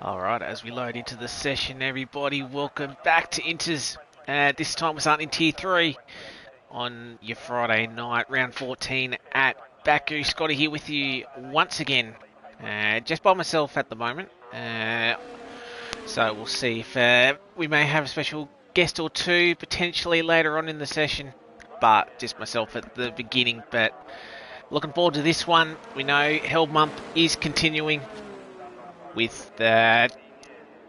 Alright, as we load into the session, everybody, welcome back to Inters. This time we're starting in Tier 3 on your Friday night, round 14 at Baku. Scotty here with you once again, just by myself at the moment. So we'll see if we may have a special guest or two potentially later on in the session, but just myself at the beginning. But looking forward to this one. We know Hell Month is continuing with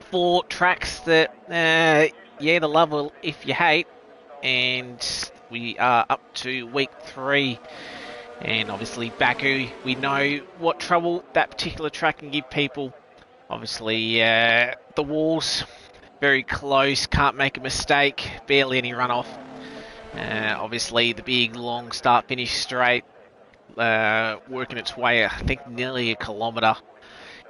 4 tracks that you either love or if you hate, and we are up to week 3, and obviously Baku, we know what trouble that particular track can give people. Obviously the walls very close, can't make a mistake, barely any runoff. Obviously the big long start finish straight, working its way I think nearly a kilometre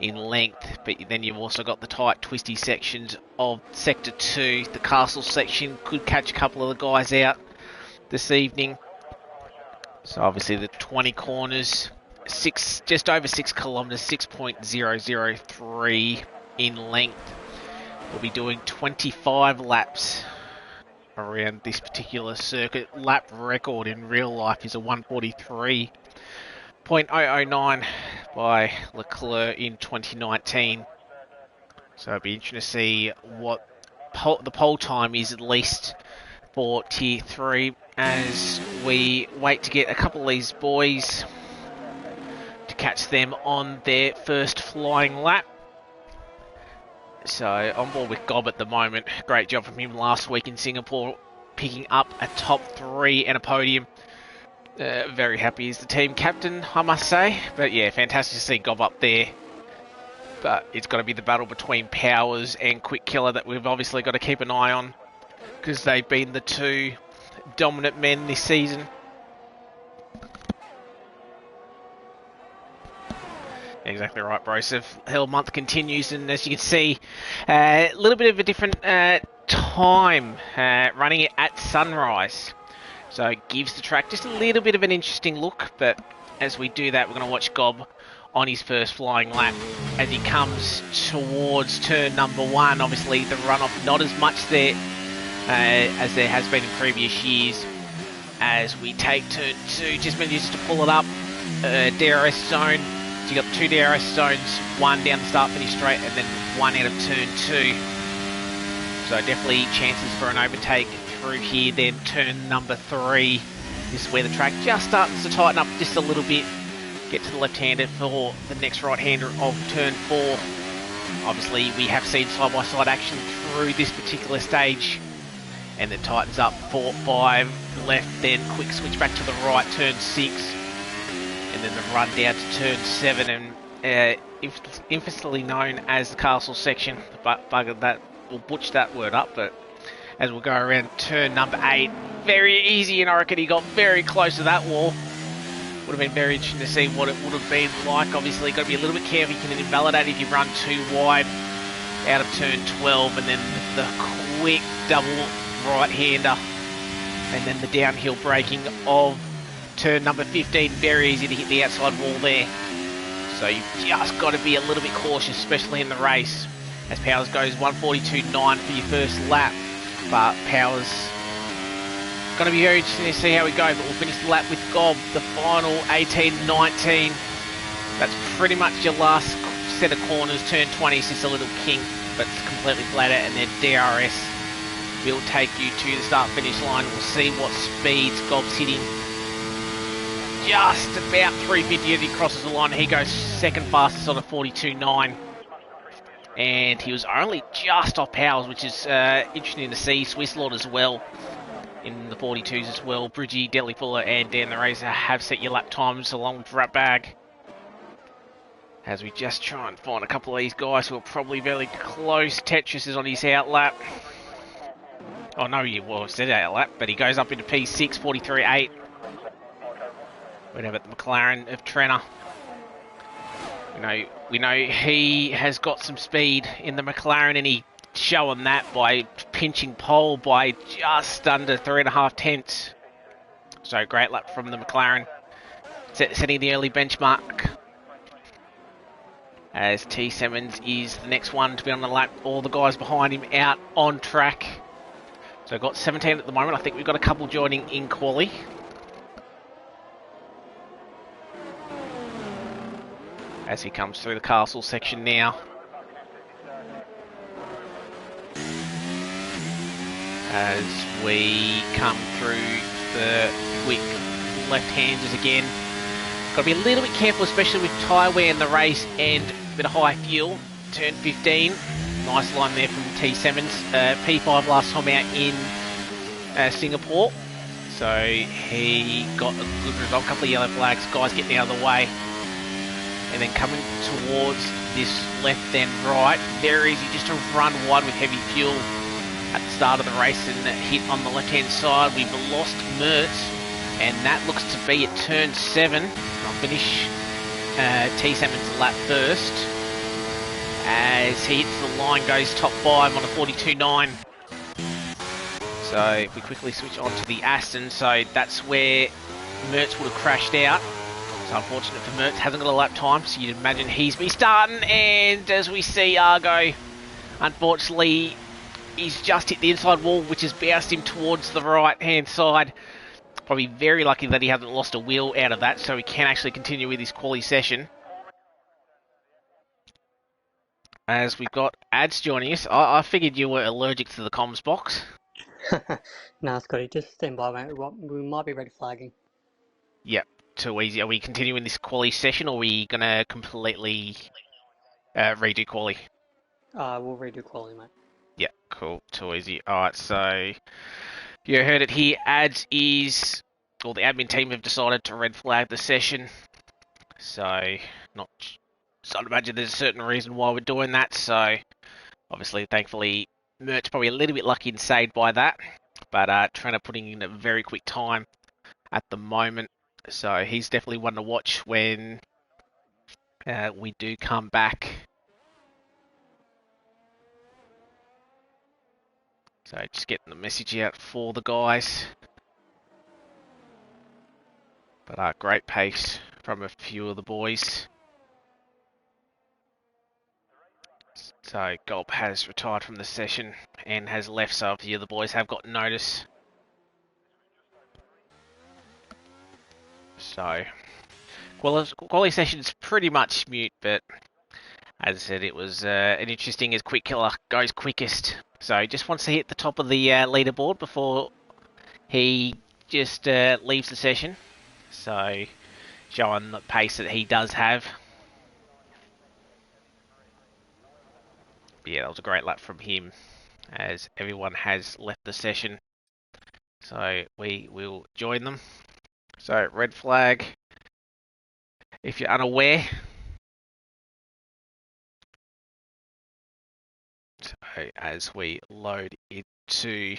in length, but then you've also got the tight twisty sections of Sector 2. The castle section could catch a couple of the guys out this evening. So obviously the 20 corners, just over 6 kilometres, 6.003 in length. We'll be doing 25 laps around this particular circuit. Lap record in real life is a 143.009 by Leclerc in 2019. So it'll be interesting to see what the pole time is, at least for Tier 3, as we wait to get a couple of these boys to catch them on their first flying lap. So on board with Gob at the moment. Great job from him last week in Singapore, picking up a top 3 and a podium. Very happy as the team captain, I must say. But yeah, fantastic to see Gob up there. But it's got to be the battle between Powers and Quick Killer that we've obviously got to keep an eye on, because they've been the 2 dominant men this season. Exactly right, bro. So Hell Month continues, and as you can see, a little bit of a different time, running it at sunrise. So it gives the track just a little bit of an interesting look, but as we do that, we're going to watch Gob on his first flying lap as he comes towards turn number 1. Obviously the runoff not as much there as there has been in previous years. As we take turn 2, just manages to pull it up, DRS zone. So you got 2 DRS zones, 1 down the start finish straight, and then 1 out of turn 2. So definitely chances for an overtake through here. Then turn number 3, this is where the track just starts to tighten up just a little bit. Get to the left-hander for the next right-hander of turn 4. Obviously we have seen side-by-side action through this particular stage, and then tightens up 4, 5 left, then quick switch back to the right, turn 6, and then the run down to turn 7, and infamously known as the castle section. But bugger that, we'll butch that word up. But as we'll go around turn number 8, very easy, and I reckon he got very close to that wall. Would have been very interesting to see what it would have been like. Obviously got to be a little bit careful. You can invalidate if you run too wide out of turn 12, and then the quick double right-hander, and then the downhill braking of turn number 15. Very easy to hit the outside wall there. So you've just got to be a little bit cautious, especially in the race, as Powers goes 142.9 for your first lap. But Powers going to be very interesting to see how we go. But we'll finish the lap with Gob, the final 18.19. That's pretty much your last set of corners. Turn 20 is just a little kink, but it's completely flat out, and then DRS will take you to the start finish line. We'll see what speeds Gob's hitting. Just about 350 as he crosses the line. He goes second fastest on a 42.9. And he was only just off Powers, which is interesting to see. Swiss Lord as well in the 42s as well. Bridgie, Deli Fuller and Dan the Razor have set your lap times along with Ratbag. As we just try and find a couple of these guys who are probably very close. Tetris is on his out lap. Oh no, he said out lap, but he goes up into P6, 43.8. We have at the McLaren of Trenner. We know he has got some speed in the McLaren, and he showing that by pinching pole by just under 3.5 tenths. So great lap from the McLaren, setting the early benchmark. as T. Simmons is the next one to be on the lap. All the guys behind him out on track. So got 17 at the moment. I think we've got a couple joining in quali. As he comes through the castle section now. As we come through the quick left-handers again. Got to be a little bit careful, especially with tyre wear in the race and a bit of high fuel. Turn 15. Nice line there from T. Simmons. P5 last time out in Singapore. So he got a good result. A couple of yellow flags. Guys getting out of the way. And then coming towards this left and right. Very easy just to run wide with heavy fuel at the start of the race and hit on the left-hand side. We've lost Mertz. And that looks to be at turn 7. I'll finish T. Simmons' lap first. As he hits the line, goes top 5 on a 42.9. So if we quickly switch on to the Aston, so that's where Mertz would have crashed out. So unfortunate for Mertz, hasn't got a lap time, so you'd imagine he's be starting. And as we see, Argo, unfortunately, he's just hit the inside wall, which has bounced him towards the right-hand side. Probably very lucky that he hasn't lost a wheel out of that, so he can actually continue with his quali session. As we've got ads joining us, I figured you were allergic to the comms box. Nah, Scotty, just stand by, mate. We might be red flagging. Yep, too easy. Are we continuing this quali session, or are we going to completely redo quali? We'll redo quality, mate. Yeah, cool, too easy. Alright, so you heard it here. Ads is, well, the admin team have decided to red flag the session. So, so I'd imagine there's a certain reason why we're doing that. So, obviously, thankfully, Mert's probably a little bit lucky and saved by that. But Trent putting in a very quick time at the moment. So, he's definitely one to watch when we do come back. So, just getting the message out for the guys. But great pace from a few of the boys. So Gulp has retired from the session and has left, so a few of the boys have got notice. So quality session's pretty much mute, but as I said, it was an interesting as quick killer goes quickest. So just wants to hit the top of the leaderboard before he just leaves the session. So showing the pace that he does have. But yeah, that was a great lap from him as everyone has left the session. So we will join them. So red flag, if you're unaware. So as we load into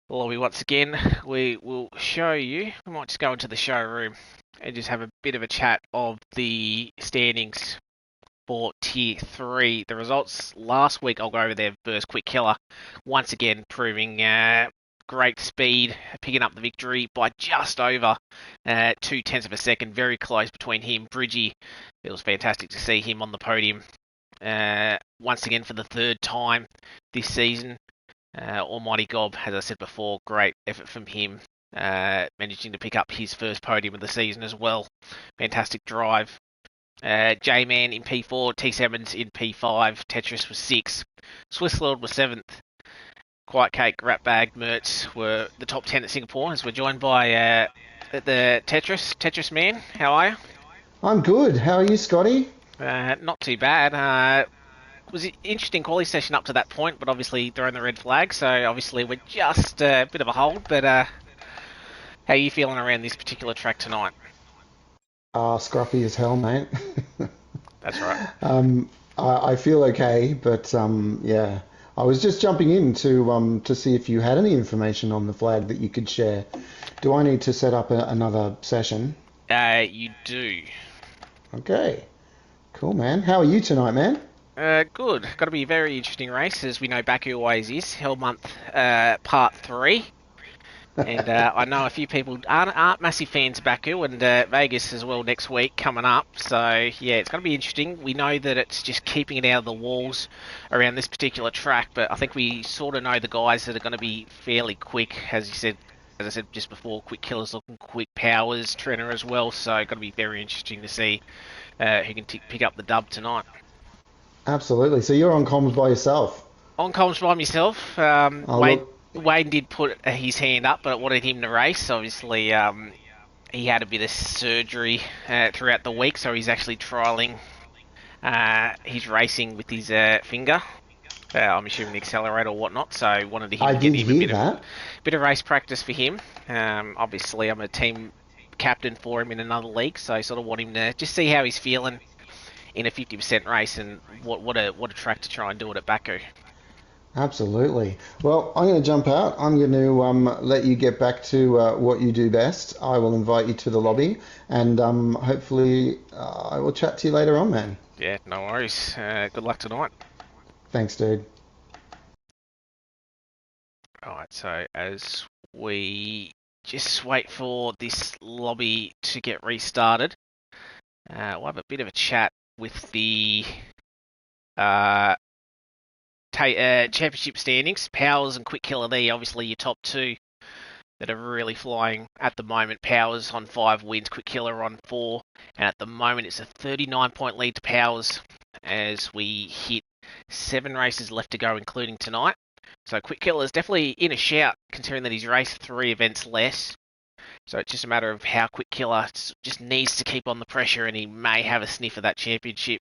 the lobby once again, we will show you. We might just go into the showroom and just have a bit of a chat of the standings for Tier 3. The results last week, I'll go over there first. Quick Killer, once again proving great speed, picking up the victory by just over 0.2 of a second. Very close between him, Bridgie. It was fantastic to see him on the podium once again for the third time this season. Almighty Gob, as I said before, great effort from him. Managing to pick up his first podium of the season as well. Fantastic drive. J-Man in P4, T. Simmons in P5, Tetris was 6, Swiss Lord was 7th, Quiet Cake, Ratbag, Mertz were the top 10 at Singapore, as we're joined by the Tetris man. How are you? I'm good. How are you, Scotty? Not too bad. It was an interesting quality session up to that point, but obviously throwing the red flag, so obviously we're just a bit of a hold, but how are you feeling around this particular track tonight? Scruffy as hell, mate. That's right. I feel okay, but yeah, I was just jumping in to see if you had any information on the flag that you could share. Do I need to set up another session? You do. Okay, cool, man. How are you tonight, man? Good. Got to be a very interesting race, as we know Baku always is. Hell Month Part 3. And I know a few people aren't massive fans of Baku, and Vegas as well next week coming up. So yeah, it's going to be interesting. We know that it's just keeping it out of the walls around this particular track, but I think we sort of know the guys that are going to be fairly quick, as you said. As I said just before, Quick Killer's looking quick, Powers, Trenner as well. So going to be very interesting to see who can pick up the dub tonight. Absolutely. So you're on comms by yourself. On comms by myself. Oh, look, Wayne did put his hand up, but I wanted him to race. Obviously, he had a bit of surgery throughout the week, so he's actually trialling his racing with his finger. I'm assuming the accelerator or whatnot. So wanted him I to get did him a hear that. bit of race practice for him. Obviously, I'm a team captain for him in another league, so I sort of want him to just see how he's feeling in a 50% race and what a track to try and do it at Baku. Absolutely. Well, I'm going to jump out. I'm going to let you get back to what you do best. I will invite you to the lobby, and hopefully I will chat to you later on, man. Yeah, no worries. Good luck tonight. Thanks, dude. Alright, so as we just wait for this lobby to get restarted, we'll have a bit of a chat with the championship standings. Powers and Quick Killer there, obviously your top two that are really flying at the moment. Powers on 5 wins, Quick Killer on 4, and at the moment it's a 39-point lead to Powers as we hit 7 races left to go, including tonight. So Quick Killer is definitely in a shout, considering that he's raced 3 events less. So it's just a matter of how Quick Killer just needs to keep on the pressure, and he may have a sniff of that championship.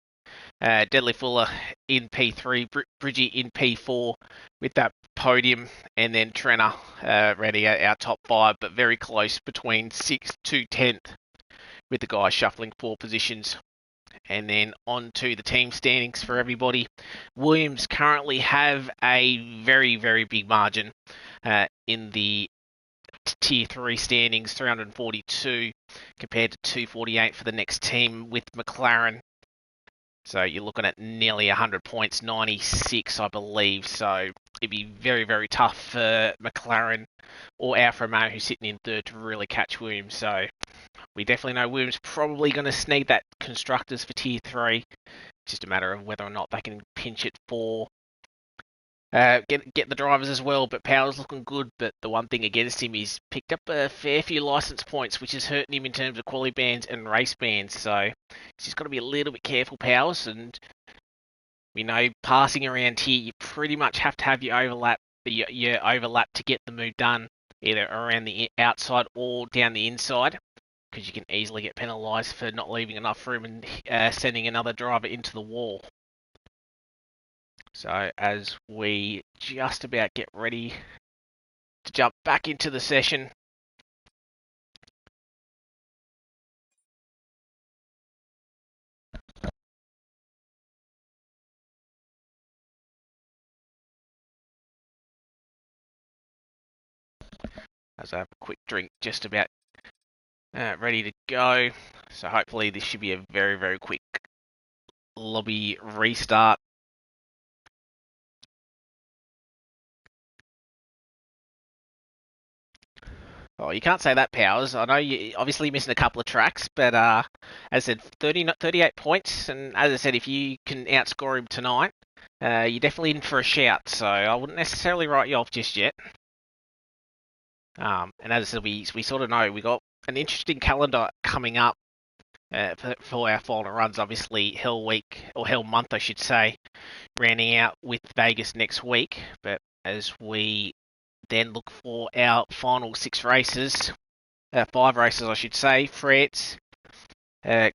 Deadly Fuller in P3, Bridgie in P4 with that podium, and then Trenner rounding out our top 5, but very close between 6th to 10th with the guys shuffling 4 positions. And then on to the team standings for everybody. Williams currently have a very, very big margin in the Tier 3 standings, 342 compared to 248 for the next team with McLaren. So you're looking at nearly 100 points, 96 I believe. So it'd be very, very tough for McLaren or Alfa Romeo, who's sitting in third, to really catch Williams. So we definitely know Williams probably going to sneak that constructors for Tier 3. It's just a matter of whether or not they can pinch it for get the drivers as well. But Power's looking good, but the one thing against him is picked up a fair few license points, which is hurting him in terms of quality bands and race bands. So he's just got to be a little bit careful, Powers. And we know passing around here, you pretty much have to have your overlap to get the move done, either around the outside or down the inside, because you can easily get penalised for not leaving enough room and sending another driver into the wall. So as we just about get ready to jump back into the session, as I have a quick drink, just about ready to go. So hopefully this should be a very, very quick lobby restart. Oh, you can't say that, Powers. I know you're obviously missing a couple of tracks, but as I said, 38 points, and as I said, if you can outscore him tonight, you're definitely in for a shout, so I wouldn't necessarily write you off just yet. And as I said, we sort of know we got an interesting calendar coming up for our final runs. Obviously, Hell Week, or Hell Month, I should say, rounding out with Vegas next week, but as we then look for our final 6 races, 5 races I should say, France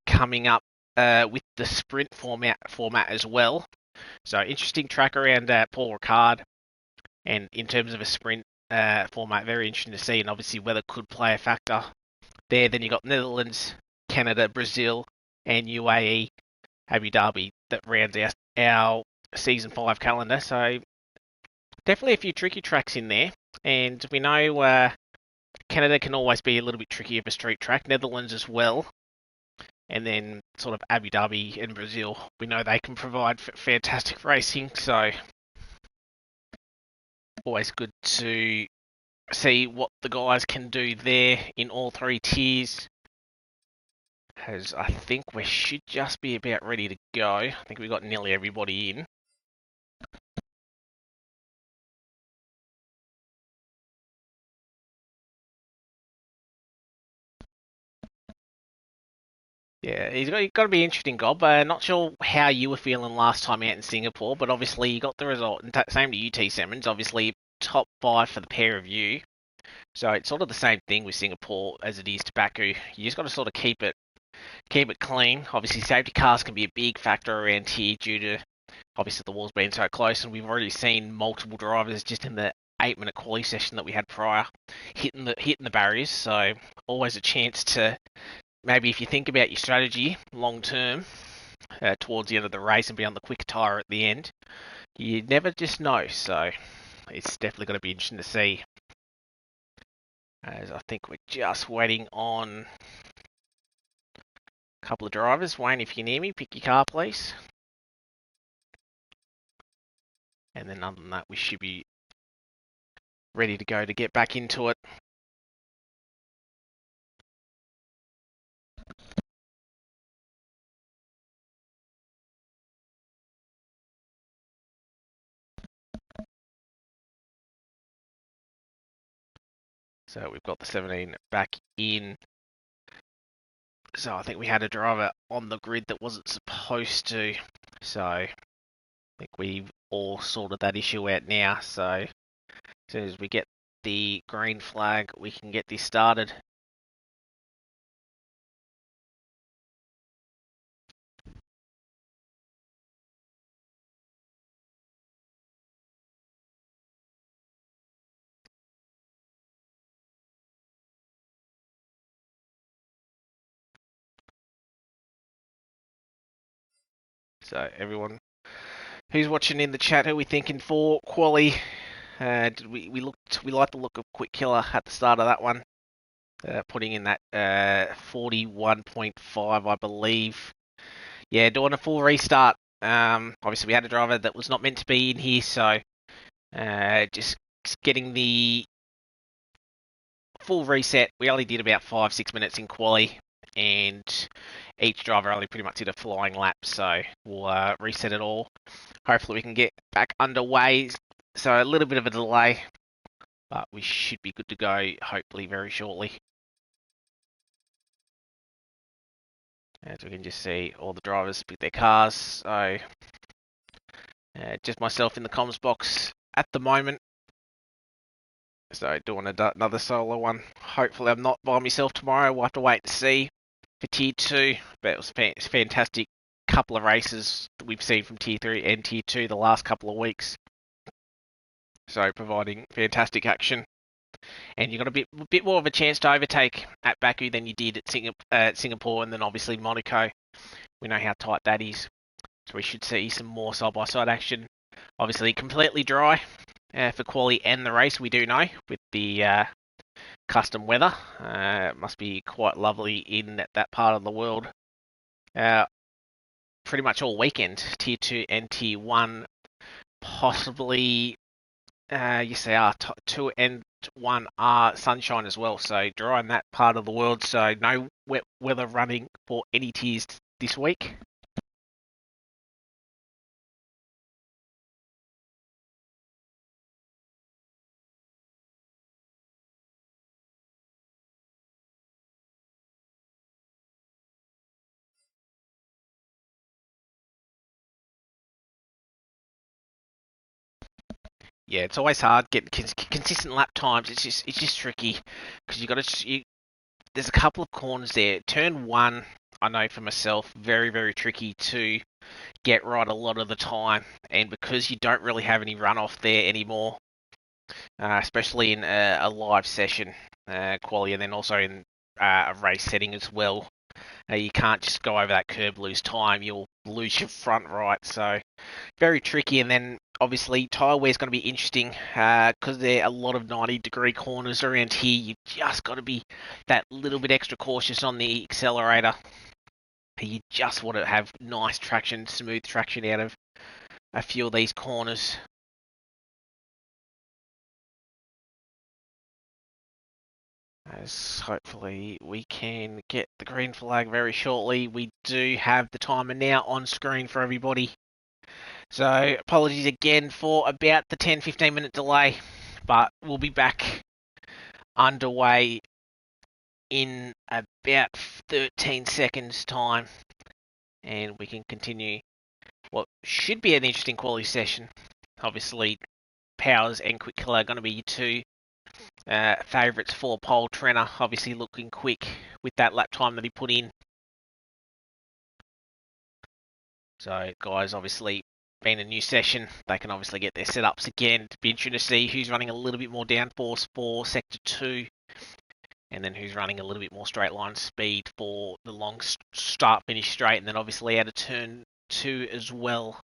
coming up with the sprint format as well. So interesting track around Paul Ricard, and in terms of a sprint format, very interesting to see, and obviously weather could play a factor there. Then you got Netherlands, Canada, Brazil, and UAE, Abu Dhabi, that rounds out our season 5 calendar. So definitely a few tricky tracks in there, and we know Canada can always be a little bit tricky of a street track, Netherlands as well, and then sort of Abu Dhabi and Brazil, we know they can provide fantastic racing, so always good to see what the guys can do there in all three tiers. As I think we should just be about ready to go. I think we've got nearly everybody in. Yeah, he's got to be interesting, Gob. Not sure how you were feeling last time out in Singapore, but obviously you got the result. And same to you, T. Simmons. Obviously, top 5 for the pair of you. So it's sort of the same thing with Singapore as it is to Baku. You just got to sort of keep it clean. Obviously, safety cars can be a big factor around here due to obviously the walls being so close, and we've already seen multiple drivers just in the 8-minute quali session that we had prior hitting the barriers. So always a chance to maybe if you think about your strategy long term towards the end of the race and be on the quick tyre at the end, you never just know. So it's definitely going to be interesting to see. As I think we're just waiting on a couple of drivers. Wayne, if you can hear me, pick your car, please. And then other than that, we should be ready to go to get back into it. So we've got the 17 back in. So I think we had a driver on the grid that wasn't supposed to. So I think we've all sorted that issue out now. So as soon as we get the green flag, we can get this started. So everyone who's watching in the chat, who are we thinking for quali? We like the look of Quick Killer at the start of that one, putting in that 41.5, I believe. Yeah, doing a full restart. Obviously we had a driver that was not meant to be in here, so just getting the full reset. We only did about 5-6 minutes in quali, and each driver only pretty much did a flying lap, so we'll reset it all. Hopefully we can get back underway. So a little bit of a delay, but we should be good to go hopefully very shortly. As we can just see, all the drivers pick their cars. So just myself in the comms box at the moment. So doing another solo one. Hopefully I'm not by myself tomorrow. We'll have to wait to see for Tier 2. But it was a fantastic couple of races that we've seen from Tier 3 and Tier 2 the last couple of weeks. So providing fantastic action. And you got a bit more of a chance to overtake at Baku than you did at Singapore, and then obviously Monaco. We know how tight that is. So we should see some more side-by-side action. Obviously completely dry for quali and the race, we do know, with the custom weather. It must be quite lovely in that part of the world. Pretty much all weekend, Tier 2 and Tier 1, possibly, yes they are, 2 and 1 are sunshine as well, so dry in that part of the world, so no wet weather running for any tiers this week. Yeah, it's always hard getting consistent lap times. It's just tricky because there's a couple of corners there. Turn 1, I know for myself, very very tricky to get right a lot of the time, and because you don't really have any runoff there anymore, especially in a live session quality, and then also in a race setting as well. You can't just go over that curb, lose time. You'll lose your front right. So very tricky. And then obviously tyre wear is going to be interesting because there are a lot of 90-degree corners around here. You just got to be that little bit extra cautious on the accelerator. You just want to have nice traction, smooth traction out of a few of these corners. As hopefully we can get the green flag very shortly. We do have the timer now on screen for everybody. So apologies again for about the 10-15 minute delay, but we'll be back underway in about 13 seconds time, and we can continue what should be an interesting quality session. Obviously, Powers and Quick Killer are going to be your two favourites for pole. Trenner obviously looking quick with that lap time that he put in. So guys, obviously being a new session, they can obviously get their setups again. It'd be interesting to see who's running a little bit more downforce for Sector 2, and then who's running a little bit more straight line speed for the long start finish straight, and then obviously out of turn 2 as well.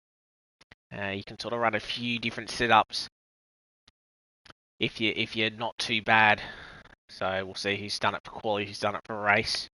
You can sort of run a few different setups if you're not too bad. So we'll see who's done it for quality, who's done it for race.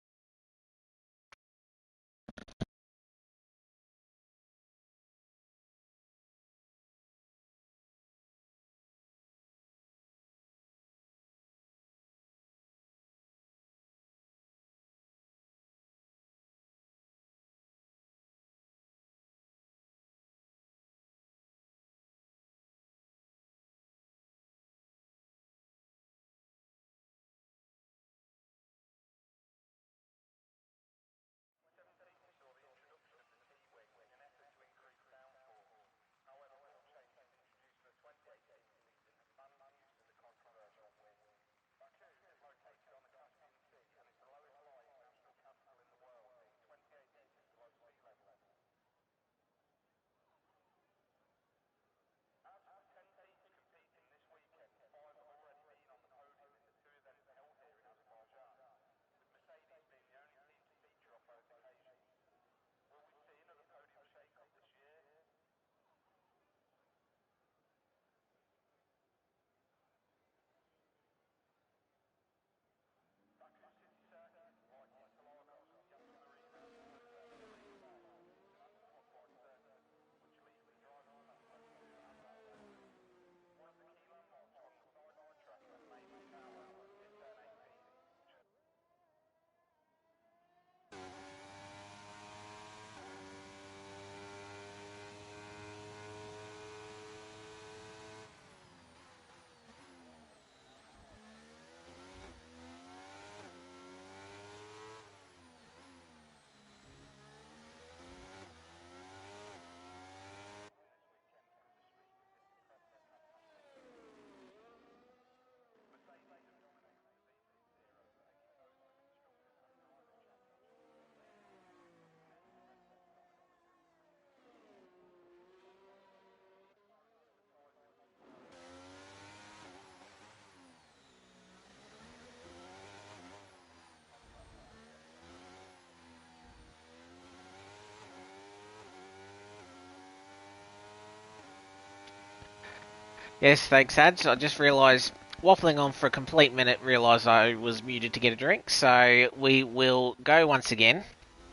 Yes, thanks, Ads. I just realised, waffling on for a complete minute, realised I was muted to get a drink. So we will go once again.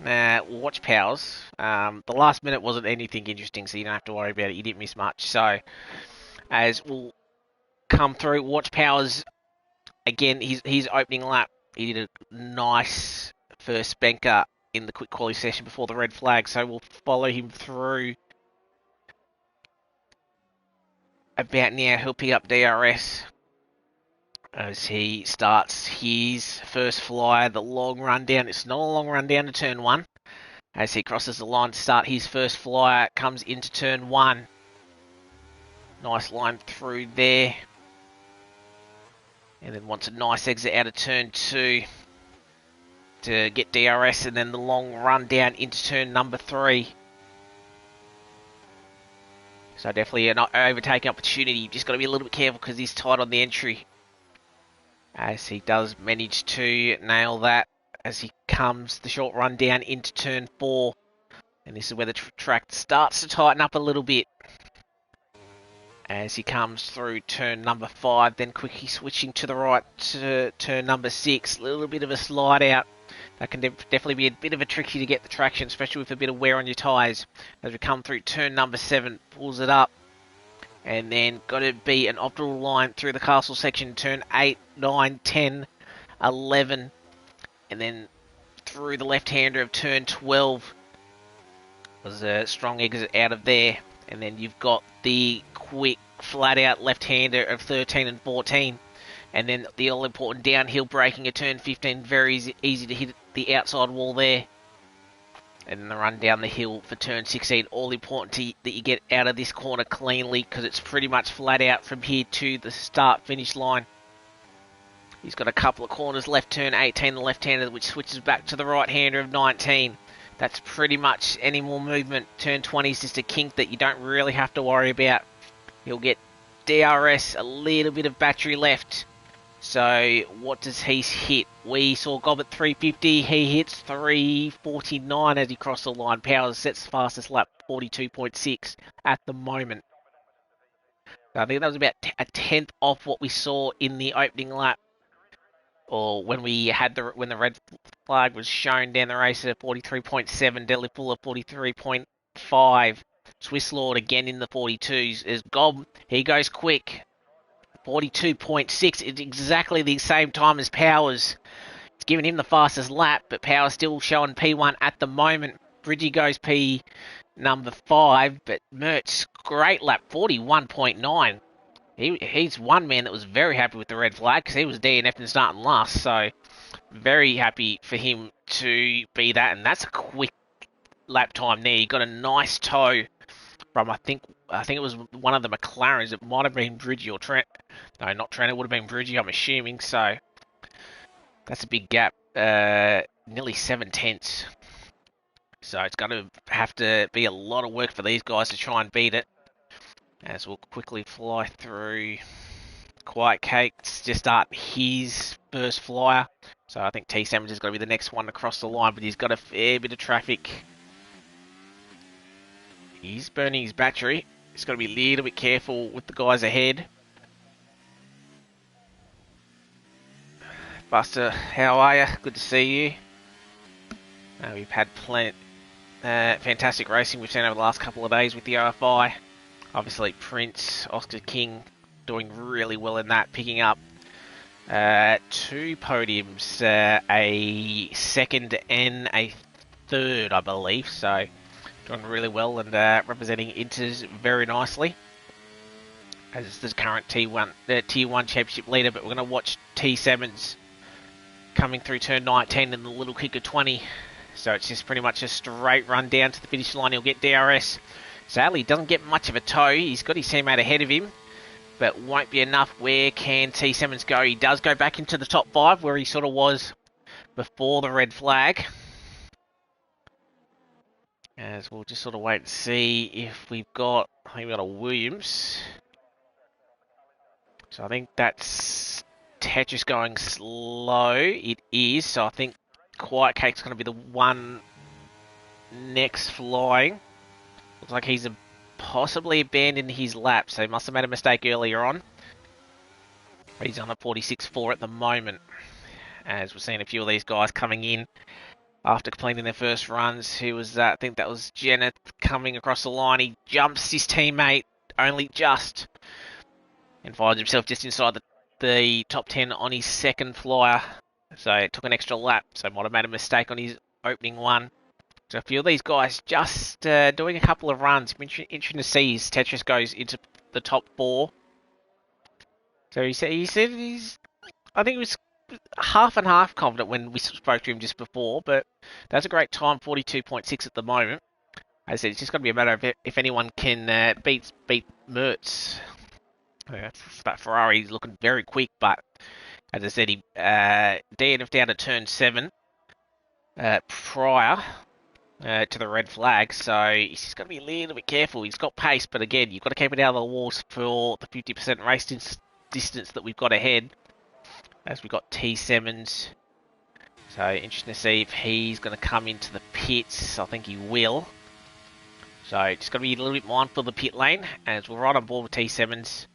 We'll watch Powers. The last minute wasn't anything interesting, so you don't have to worry about it. You didn't miss much. So as we'll come through, watch Powers again. His opening lap, he did a nice first spanker in the quick quality session before the red flag. So we'll follow him through. About now, he'll pick up DRS as he starts his first fly, the long run down. It's not a long run down to turn 1. As he crosses the line to start his first flyer, comes into turn 1. Nice line through there. And then wants a nice exit out of turn 2 to get DRS, and then the long run down into turn number 3. So definitely an overtaking opportunity. You've just got to be a little bit careful because he's tight on the entry. As he does manage to nail that as he comes the short run down into turn 4. And this is where the track starts to tighten up a little bit. As he comes through turn number 5, then quickly switching to the right to turn number 6. A little bit of a slide out. That can definitely be a bit of a tricky to get the traction, especially with a bit of wear on your tyres. As we come through turn number 7, pulls it up. And then got to be an optimal line through the castle section, turn 8, 9, 10. 11, and then through the left-hander of turn 12 was a strong exit out of there, and then you've got the quick flat-out left-hander of 13 and 14, and then the all-important downhill braking at turn 15, very easy to hit the outside wall there. And then the run down the hill for turn 16, all important that you get out of this corner cleanly, because it's pretty much flat out from here to the start-finish line. He's got a couple of corners left, turn 18, the left-hander, which switches back to the right-hander of 19. That's pretty much any more movement. Turn 20 is just a kink that you don't really have to worry about. He'll get DRS, a little bit of battery left. So what does he hit? We saw Gob at 350. He hits 349 as he crossed the line. Powers sets fastest lap, 42.6 at the moment. So I think that was about a tenth off what we saw in the opening lap, or when we had when the red flag was shown down the race at 43.7. Deadly Fuller 43.5. Swiss Lord again in the 42s. As Gob, he goes quick. 42.6. It's exactly the same time as Powers. It's giving him the fastest lap, but Powers still showing P1 at the moment. Bridgie goes P number 5, but Mertz, great lap, 41.9. He's one man that was very happy with the red flag, because he was DNF'd and starting last, so very happy for him to be that, and that's a quick lap time there. He got a nice tow from, I think it was one of the McLarens. It might have been Bridgie or Trent. No, not Trent. It would have been Bridgie, I'm assuming. So that's a big gap. Nearly 7 tenths. So it's going to have to be a lot of work for these guys to try and beat it. As we'll quickly fly through. Quiet Cake's just starting his first flyer. So I think T7 is going to be the next one across the line. But he's got a fair bit of traffic. He's burning his battery. He's got to be a little bit careful with the guys ahead. Buster, how are you? Good to see you. We've had fantastic racing we've seen over the last couple of days with the OFI. Obviously, Prince, Oscar King doing really well in that, picking up 2 podiums, a second and a third, I believe. So doing really well and representing Inters very nicely. As the current Tier 1 championship leader, but we're going to watch T7's coming through turn 19 and the little kick of 20. So it's just pretty much a straight run down to the finish line. He'll get DRS. Sadly, he doesn't get much of a tow. He's got his teammate ahead of him, but won't be enough. Where can T7's go? He does go back into the top 5 where he sort of was before the red flag. As we'll just sort of wait and see if we've got, I think we've got a Williams. So I think that's Tetris going slow. It is. So I think Quiet Cake's going to be the one next flying. Looks like he's possibly abandoned his lap. So he must have made a mistake earlier on. He's on a 46.4 at the moment. As we're seeing a few of these guys coming in after completing their first runs. Who was that? I think that was Jenneth coming across the line. He jumps his teammate only just and finds himself just inside the top 10 on his second flyer. So it took an extra lap. So might have made a mistake on his opening one. So a few of these guys just doing a couple of runs. Interesting to see as Tetris goes into the top 4. So he said he's, I think he was half and half confident when we spoke to him just before, but that's a great time, 42.6 at the moment. As I said, it's just going to be a matter of if anyone can beat Mertz. That Ferrari's looking very quick, but as I said, he DNF'd down to turn 7 prior to the red flag, so he's just got to be a little bit careful. He's got pace, but again, you've got to keep it out of the walls for the 50% race distance that we've got ahead. As we've got T7's. So interesting to see if he's going to come into the pits. I think he will. So just got to be a little bit mindful of the pit lane. As we're right on board with T7's.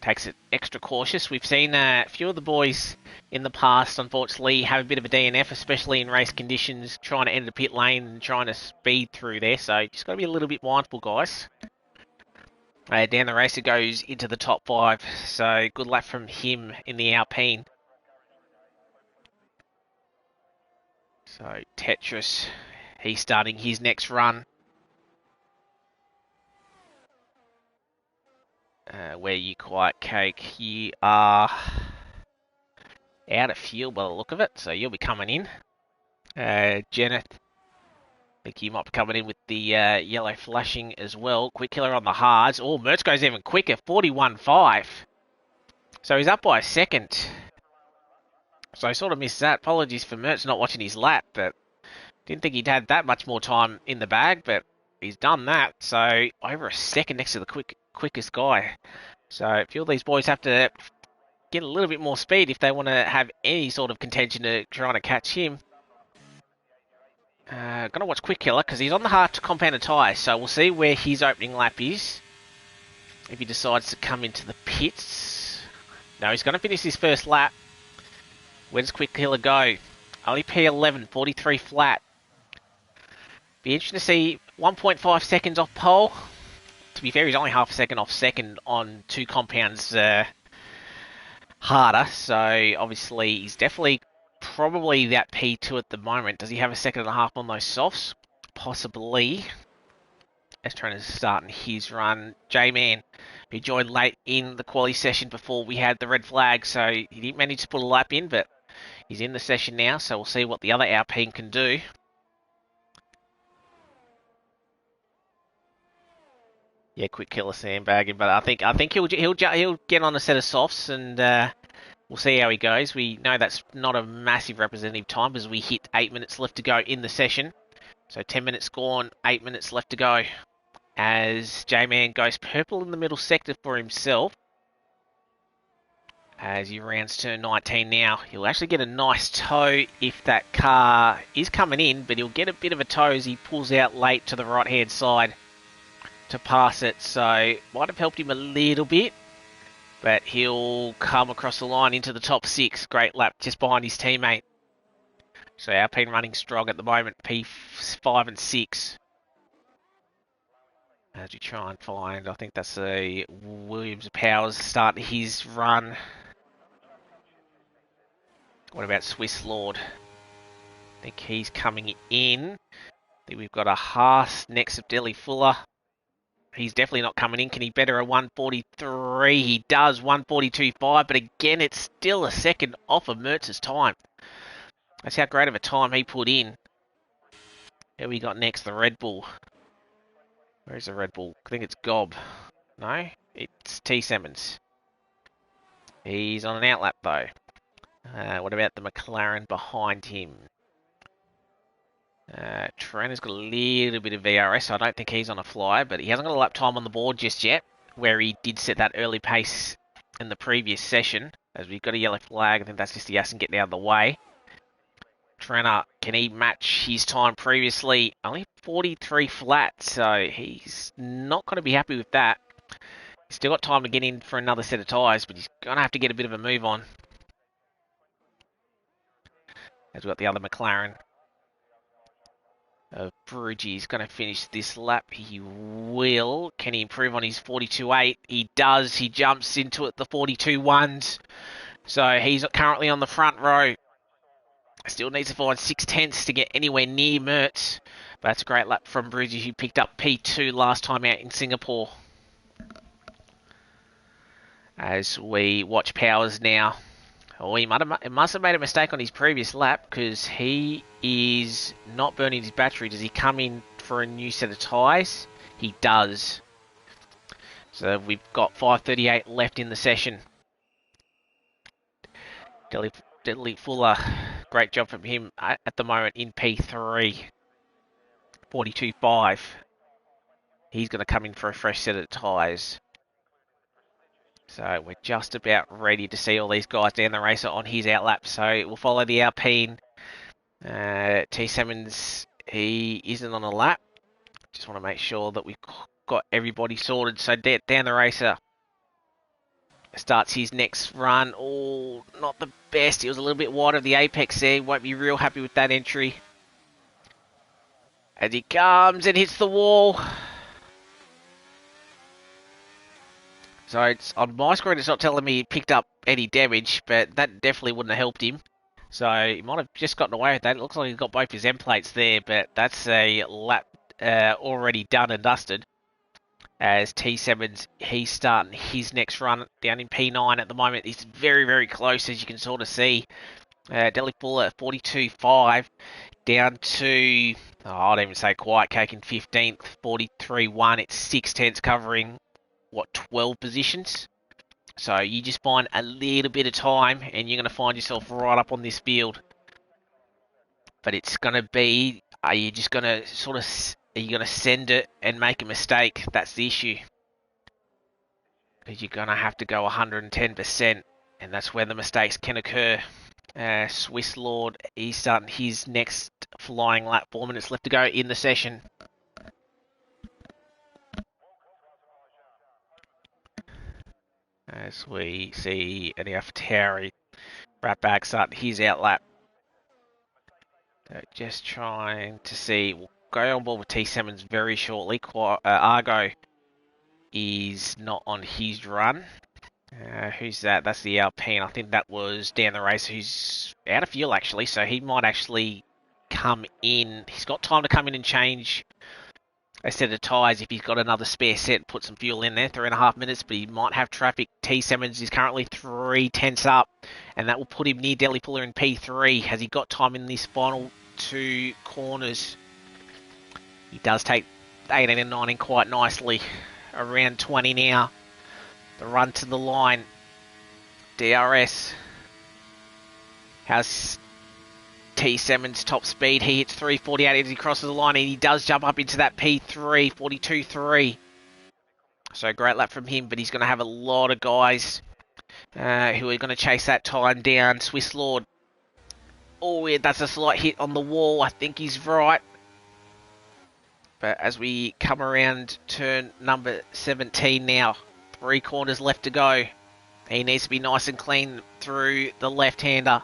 Takes it extra cautious. We've seen a few of the boys in the past, unfortunately, have a bit of a DNF, especially in race conditions, trying to enter the pit lane and trying to speed through there. So just got to be a little bit mindful, guys. Down the race it goes into the top 5. So good lap from him in the Alpine. So Tetris, he's starting his next run. Where you quiet cake, you are out of fuel by the look of it, so you'll be coming in. Janet, I think you might be coming in with the yellow flashing as well. Quick killer on the hards. Oh, Mertz goes even quicker, 41.5. So he's up by a second. So I sort of missed that. Apologies for Mertz not watching his lap, but didn't think he'd had that much more time in the bag, but he's done that. So over a second next to the quickest guy. So a few of these boys have to get a little bit more speed if they want to have any sort of contention to trying to catch him. Gonna watch Quick Killer because he's on the hard compounded tyre, so we'll see where his opening lap is. If he decides to come into the pits. No, he's going to finish his first lap. Where does Quick Killer go? Only P11, 43 flat. Be interesting to see 1.5 seconds off pole. To be fair, he's only half a second off second on 2 compounds harder, so obviously he's definitely probably that P2 at the moment. Does he have a second and a half on those softs? Possibly. As trying to start in his run. J-Man, who joined late in the quali session before we had the red flag, so he didn't manage to put a lap in, but he's in the session now, so we'll see what the other Alpine can do. Yeah, Quick Killer sandbagging, but I think he'll get on a set of softs and we'll see how he goes. We know that's not a massive representative time because we hit 8 minutes left to go in the session. So 10 minutes gone, 8 minutes left to go. As J-Man goes purple in the middle sector for himself. As he rounds turn 19 now. He'll actually get a nice toe if that car is coming in, but he'll get a bit of a toe as he pulls out late to the right-hand side to pass it. So might have helped him a little bit. But he'll come across the line into the top 6. Great lap just behind his teammate. So Alpine running strong at the moment. P5 and 6. As we try and find, I think that's a Williams Powers start his run. What about Swiss Lord? I think he's coming in. I think we've got a Haas next to Deli Fuller. He's definitely not coming in. Can he better a 143? He does, 142.5. But again, it's still a second off of Mertz's time. That's how great of a time he put in. Who we got next? The Red Bull. Where's the Red Bull? I think it's Gob. No, it's T. Simmons. He's on an outlap though. What about the McLaren behind him? Trent has got a little bit of VRS, so I don't think he's on a flyer, but he hasn't got a lap time on the board just yet, where he did set that early pace in the previous session. As we've got a yellow flag, I think that's just the Aston getting out of the way. Trenner, can he match his time previously? Only 43 flat, so he's not going to be happy with that. He's still got time to get in for another set of tyres, but he's going to have to get a bit of a move on. As we've got the other McLaren. Bridgie's going to finish this lap. He will. Can he improve on his 42.8? He does. He jumps into it, the 42.1s. So he's currently on the front row. Still needs to find 6/10 to get anywhere near Mertz. But that's a great lap from Bridgie, who picked up P2 last time out in Singapore. As we watch Powers now. Oh, he must have made a mistake on his previous lap because he is not burning his battery. Does he come in for a new set of tyres? He does. So we've got 5:38 left in the session. Deli Fuller, great job from him at the moment in P3. 42.5. He's going to come in for a fresh set of tyres. So we're just about ready to see all these guys down the racer on his outlap. So we'll follow the Alpine. T. Simmons, he isn't on a lap. Just want to make sure that we've got everybody sorted. So down the racer starts his next run. Oh, not the best. He was a little bit wide of the apex there. Won't be real happy with that entry. As he comes and hits the wall. So it's on my screen, it's not telling me he picked up any damage, but that definitely wouldn't have helped him. So he might have just gotten away with that. It looks like he's got both his end plates there, but that's a lap already done and dusted. As T7's, he's starting his next run down in P9 at the moment. He's very, very close, as you can sort of see. Delhi Fuller at 42.5 down to, I don't even say Quiet Cake in 15th, 43.1. It's 6 tenths covering, 12 positions. So you just find a little bit of time and you're going to find yourself right up on this field. But it's going to be, are you just going to are you going to send it and make a mistake? That's the issue. Because you're going to have to go 110%, and that's where the mistakes can occur. Swiss Lord, he's starting his next flying lap. 4 minutes left to go in the session. As we see Aniaf Terry, Ratbag starting his out lap. So just trying to see, we'll go on board with T7s very shortly. Argo is not on his run. Who's that? That's the Alpine. I think that was Dan the Racer, who's out of fuel actually, so he might actually come in. He's got time to come in and change a set of tyres if he's got another spare set, put some fuel in there, 3.5 minutes, but he might have traffic. T7's is currently 3 tenths up, and that will put him near Delhi Fuller in P3. Has he got time in these final 2 corners? He does take 18 and 19 quite nicely. Around 20 now. The run to the line. DRS. How's T7's top speed? He hits 348 as he crosses the line, and he does jump up into that P3, 42.3. So great lap from him, but he's going to have a lot of guys who are going to chase that time down. Swiss Lord. Oh, yeah, that's a slight hit on the wall. I think he's right. But as we come around turn number 17 now, 3 corners left to go. He needs to be nice and clean through the left-hander.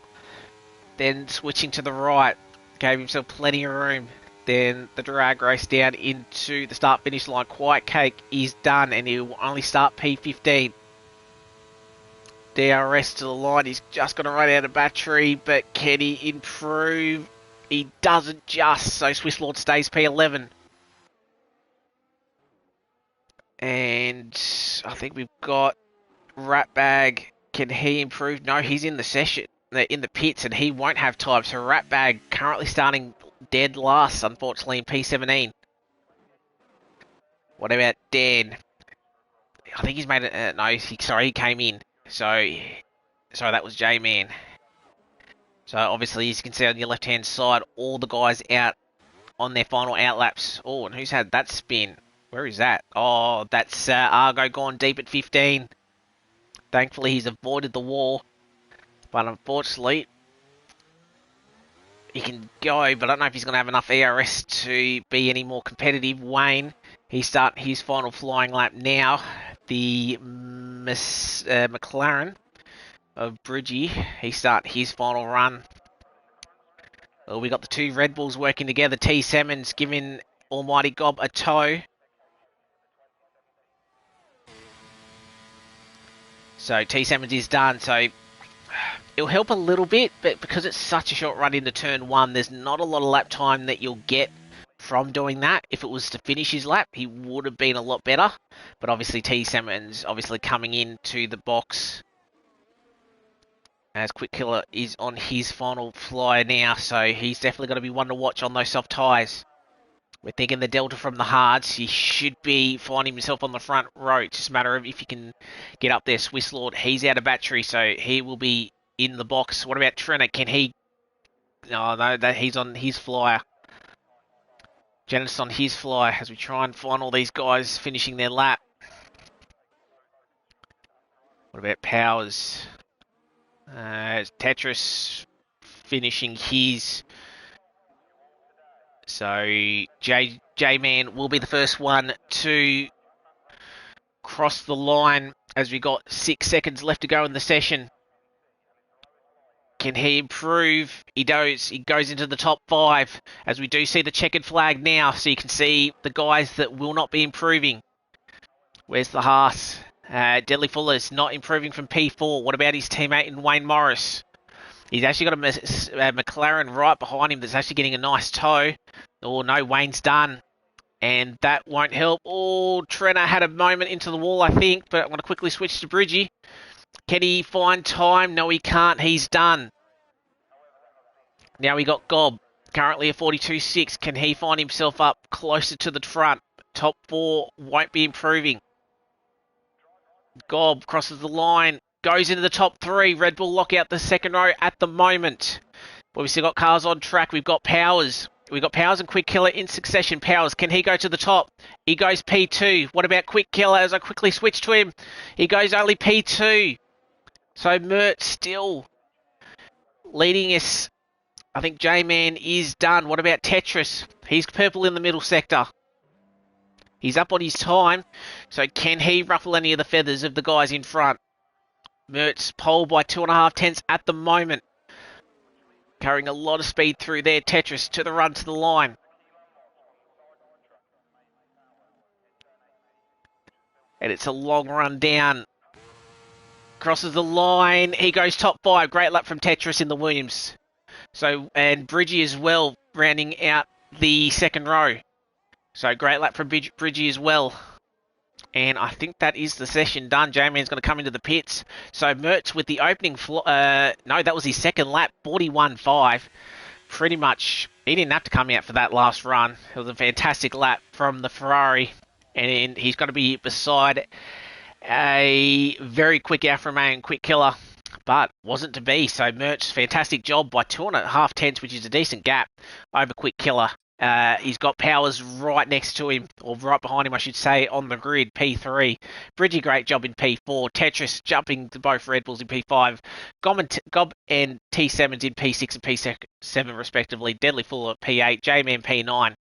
Then switching to the right. Gave himself plenty of room. Then the drag race down into the start-finish line. Quiet Cake is done, and he will only start P15. DRS to the line. He's just going to run out of battery, but can he improve? He doesn't just, so Swiss Lord stays P11. And I think we've got Ratbag. Can he improve? No, he's in the session, in the pits, and he won't have time. So Ratbag currently starting dead last, unfortunately, in P17. What about Dan? I think he's made it. No, he came in. So that was J-Man. So obviously, as you can see on your left-hand side, all the guys out on their final out laps. Oh, and who's had that spin? Where is that? Oh, that's Argo gone deep at 15. Thankfully, he's avoided the wall. But unfortunately, he can go, but I don't know if he's going to have enough ERS to be any more competitive. Wayne, he's starting his final flying lap now. The McLaren of Bridgie, he's starting his final run. Well, we got the 2 Red Bulls working together. T7's giving Almighty Gob a tow. So T7's is done, so it'll help a little bit, but because it's such a short run into turn 1, there's not a lot of lap time that you'll get from doing that. If it was to finish his lap, he would have been a lot better, but obviously T7's obviously coming into the box as Quick Killer is on his final flyer now, so he's definitely going to be one to watch on those soft tyres. We're thinking the Delta from the hards. He should be finding himself on the front row. It's just a matter of if he can get up there. Swiss Lord, he's out of battery, so he will be in the box. What about Trina? Can he... No, that he's on his flyer. Genesis on his flyer as we try and find all these guys finishing their lap. What about Powers? Tetris finishing his... So J-Man will be the first one to cross the line as we got 6 seconds left to go in the session. Can he improve? He does. He goes into the top 5 as we do see the checkered flag now. So you can see the guys that will not be improving. Where's the Haas? Deadly Fuller's not improving from P4. What about his teammate in Wayne Morris? He's actually got a McLaren right behind him that's actually getting a nice tow. Oh no, Wayne's done. And that won't help. Oh, Trenner had a moment into the wall, I think, but I'm going to quickly switch to Bridgie. Can he find time? No, he can't. He's done. Now we got Gob, currently a 42.6. Can he find himself up closer to the front? Top 4 won't be improving. Gob crosses the line, goes into the top 3. Red Bull lock out the second row at the moment. But we've still got cars on track. We've got Powers. We've got Powers and Quick Killer in succession. Powers, can he go to the top? He goes P2. What about Quick Killer as I quickly switch to him? He goes only P2. So Mert still leading us. I think J-Man is done. What about Tetris? He's purple in the middle sector. He's up on his time. So can he ruffle any of the feathers of the guys in front? Mert's pole by 2.5 tenths at the moment. Carrying a lot of speed through there. Tetris to the run to the line. And it's a long run down. Crosses the line. He goes top 5. Great lap from Tetris in the Williams. So, and Bridgie as well, rounding out the second row. So, great lap from Bridgie as well. And I think that is the session done. J-Man's going to come into the pits. So, Mertz with the opening... no, that was his second lap. 41.5. Pretty much, he didn't have to come out for that last run. It was a fantastic lap from the Ferrari. And he's going to be beside a very quick Alfa Romeo and Quick Killer. But wasn't to be. So Mertz, fantastic job by 2.5 tenths, which is a decent gap over Quick Killer. He's got Powers right next to him, or right behind him, I should say, on the grid, P3. Bridgie, great job in P4. Tetris jumping to both Red Bulls in P5. Gob and T7's in P6 and P7 respectively. Deadly Full at P8. J-Man P9.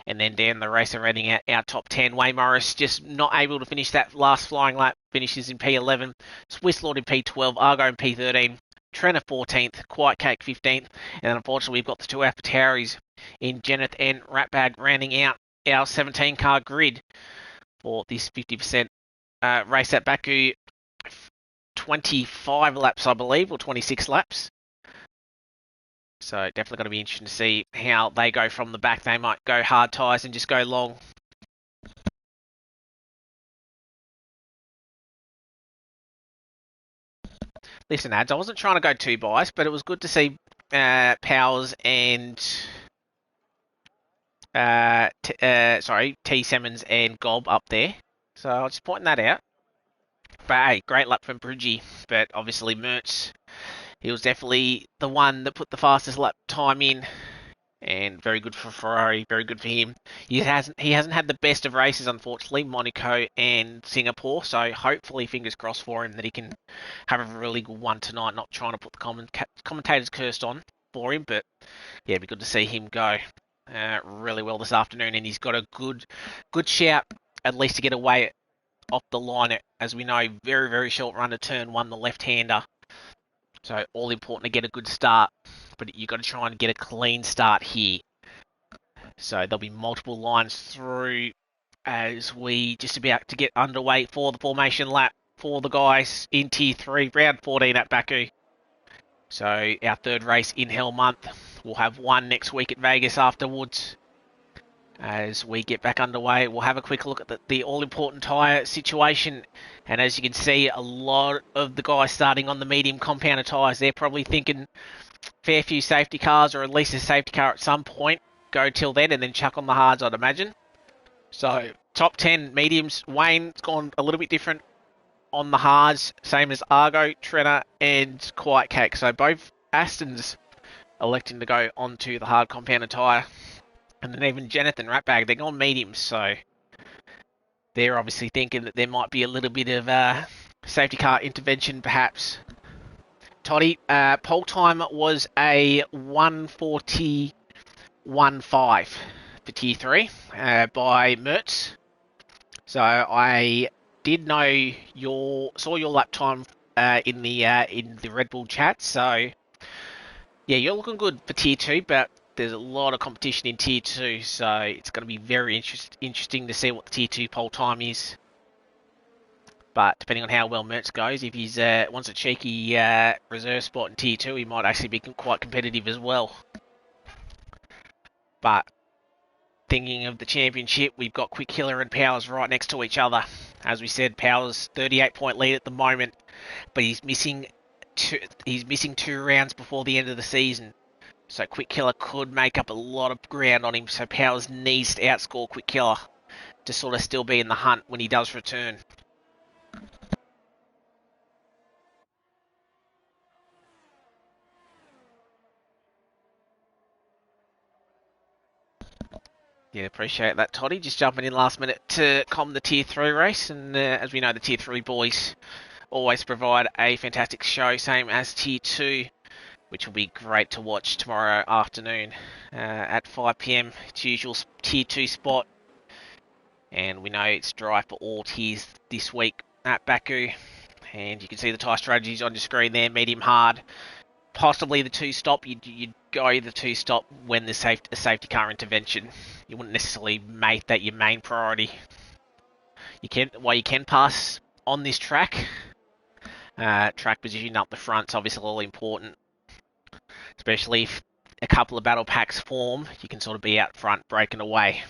And then down the race and running out our top 10. Way Morris just not able to finish that last flying lap. Finishes in P11. Swiss Lord in P12. Argo in P13. Trenner 14th. Quiet Cake 15th. And then unfortunately we've got the two AlphaTauris in Jeneth and Ratbag rounding out our 17 car grid for this 50% race at Baku. 25 laps, I believe, or 26 laps. So definitely going to be interesting to see how they go from the back. They might go hard tyres and just go long. Listen, ads, I wasn't trying to go too biased, but it was good to see Powers and T. Simmons and Gob up there. So I'll just point that out. But hey, great lap from Bridgie. But obviously Mertz, he was definitely the one that put the fastest lap time in. And very good for Ferrari, very good for him. He hasn't had the best of races, unfortunately, Monaco and Singapore. So hopefully, fingers crossed for him that he can have a really good one tonight. Not trying to put the commentators cursed on for him, but yeah, it'd be good to see him go really well this afternoon. And he's got a good shout, at least to get away off the line. As we know, very, very short run to turn one, the left-hander. So all important to get a good start, but you've got to try and get a clean start here. So there'll be multiple lines through as we just about to get underway for the formation lap for the guys in Tier 3, round 14 at Baku. So our third race in Hell Month. We'll have one next week at Vegas afterwards. As we get back underway, we'll have a quick look at the all-important tyre situation. And as you can see, a lot of the guys starting on the medium compounder tyres, they're probably thinking fair few safety cars, or at least a safety car at some point. Go till then and then chuck on the hards, I'd imagine. So, top 10 mediums. Wayne's gone a little bit different on the hards, same as Argo, Trenner, and Quiet Cake. So both Astons electing to go onto the hard compounder tyre. And then even Jeneth and Ratbag, they're gone mediums, so they're obviously thinking that there might be a little bit of safety car intervention, perhaps. Toddy, pole time was a 1:41.5 for Tier 3 by Mertz. So I did know saw your lap time in the Red Bull chat. So yeah, you're looking good for Tier 2, but there's a lot of competition in Tier 2, so it's going to be very interesting to see what the Tier 2 pole time is. But depending on how well Mertz goes, if he's wants a cheeky reserve spot in Tier 2, he might actually be quite competitive as well. But thinking of the championship, we've got Quick Killer and Powers right next to each other. As we said, Powers 38-point lead at the moment, but he's missing two rounds before the end of the season. So Quick Killer could make up a lot of ground on him. So Powers needs to outscore Quick Killer to sort of still be in the hunt when he does return. Yeah, appreciate that, Toddy. Just jumping in last minute to calm the Tier 3 race. And as we know, the Tier 3 boys always provide a fantastic show, same as Tier 2, which will be great to watch tomorrow afternoon at 5 p.m. It's usual Tier 2 spot. And we know it's dry for all tiers this week at Baku. And you can see the tyre strategies on your screen there, medium hard. Possibly the 2-stop, you'd go the 2-stop when there's a safety car intervention. You wouldn't necessarily make that your main priority. You can pass on this track. Track position up the front's obviously all important. Especially if a couple of battle packs form, you can sort of be out front breaking away.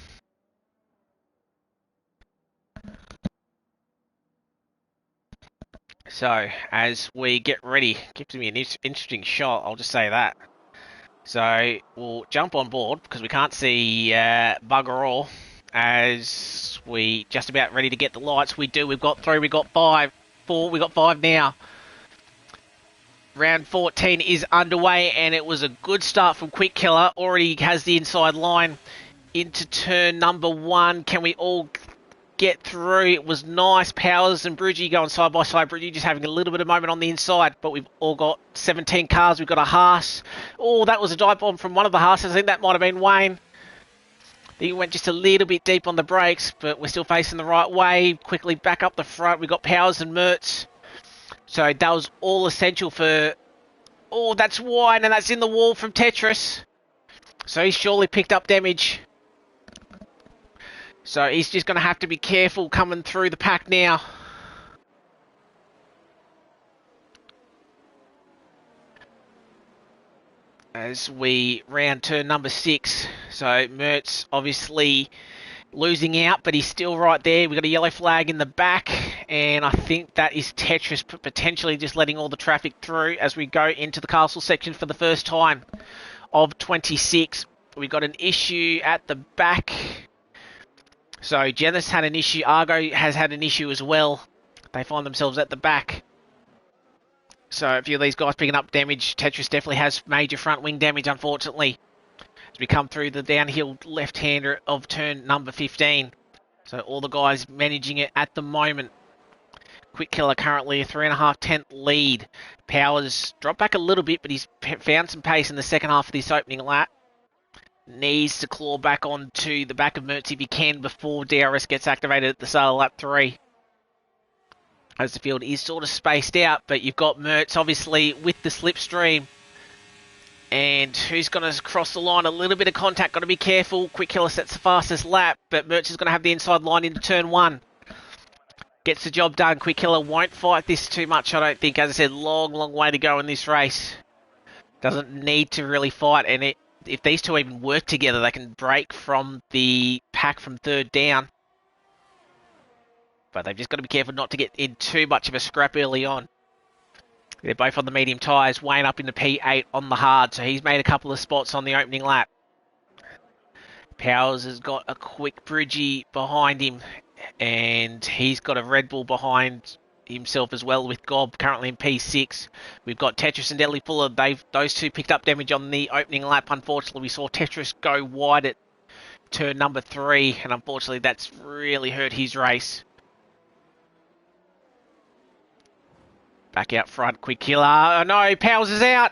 So, as we get ready, gives me an interesting shot, I'll just say that. So, we'll jump on board, because we can't see bugger all, as we just about ready to get the lights. We've got 3, we've got 5, 4, we've got 5 now. Round 14 is underway, and it was a good start from Quick Killer. Already has the inside line into turn number 1. Can we all get through? It was nice. Powers and Bridgie going side by side. Bridgie just having a little bit of moment on the inside, but we've all got 17 cars. We've got a Haas. Oh, that was a dive bomb from one of the Haas's. I think that might have been Wayne. He went just a little bit deep on the brakes, but we're still facing the right way. Quickly back up the front. We've got Powers and Mertz. So that was all essential for... Oh, that's Wayne, and that's in the wall from Tetris. So he's surely picked up damage. So he's just going to have to be careful coming through the pack now. As we round turn number 6. So Mertz obviously losing out, but he's still right there. We've got a yellow flag in the back, and I think that is Tetris potentially just letting all the traffic through as we go into the castle section for the first time of 26. We've got an issue at the back. So Genesis had an issue, Argo has had an issue as well. They find themselves at the back. So a few of these guys picking up damage. Tetris definitely has major front wing damage, unfortunately, as we come through the downhill left-hander of turn number 15. So all the guys managing it at the moment. Quick Killer currently a 3.5 lead. Powers dropped back a little bit, but he's found some pace in the second half of this opening lap. Needs to claw back onto the back of Mertz if he can before DRS gets activated at the start of lap 3. As the field is sort of spaced out, but you've got Mertz obviously with the slipstream. And who's going to cross the line? A little bit of contact, got to be careful. Quick Killer sets the fastest lap, but Mertz is going to have the inside line into turn 1. Gets the job done. Quick Killer won't fight this too much, I don't think. As I said, long way to go in this race. Doesn't need to really fight, and if these two even work together, they can break from the pack from third down. But they've just got to be careful not to get in too much of a scrap early on. They're both on the medium tyres. Wayne up into P8 on the hard, so he's made a couple of spots on the opening lap. Powers has got a quick Bridgie behind him, and he's got a Red Bull behind himself as well with Gob currently in P6. We've got Tetris and Deadly Fuller. Those two picked up damage on the opening lap. Unfortunately, we saw Tetris go wide at turn number 3, and unfortunately that's really hurt his race. Back out front, Quick Killer. Oh no, Powers is out.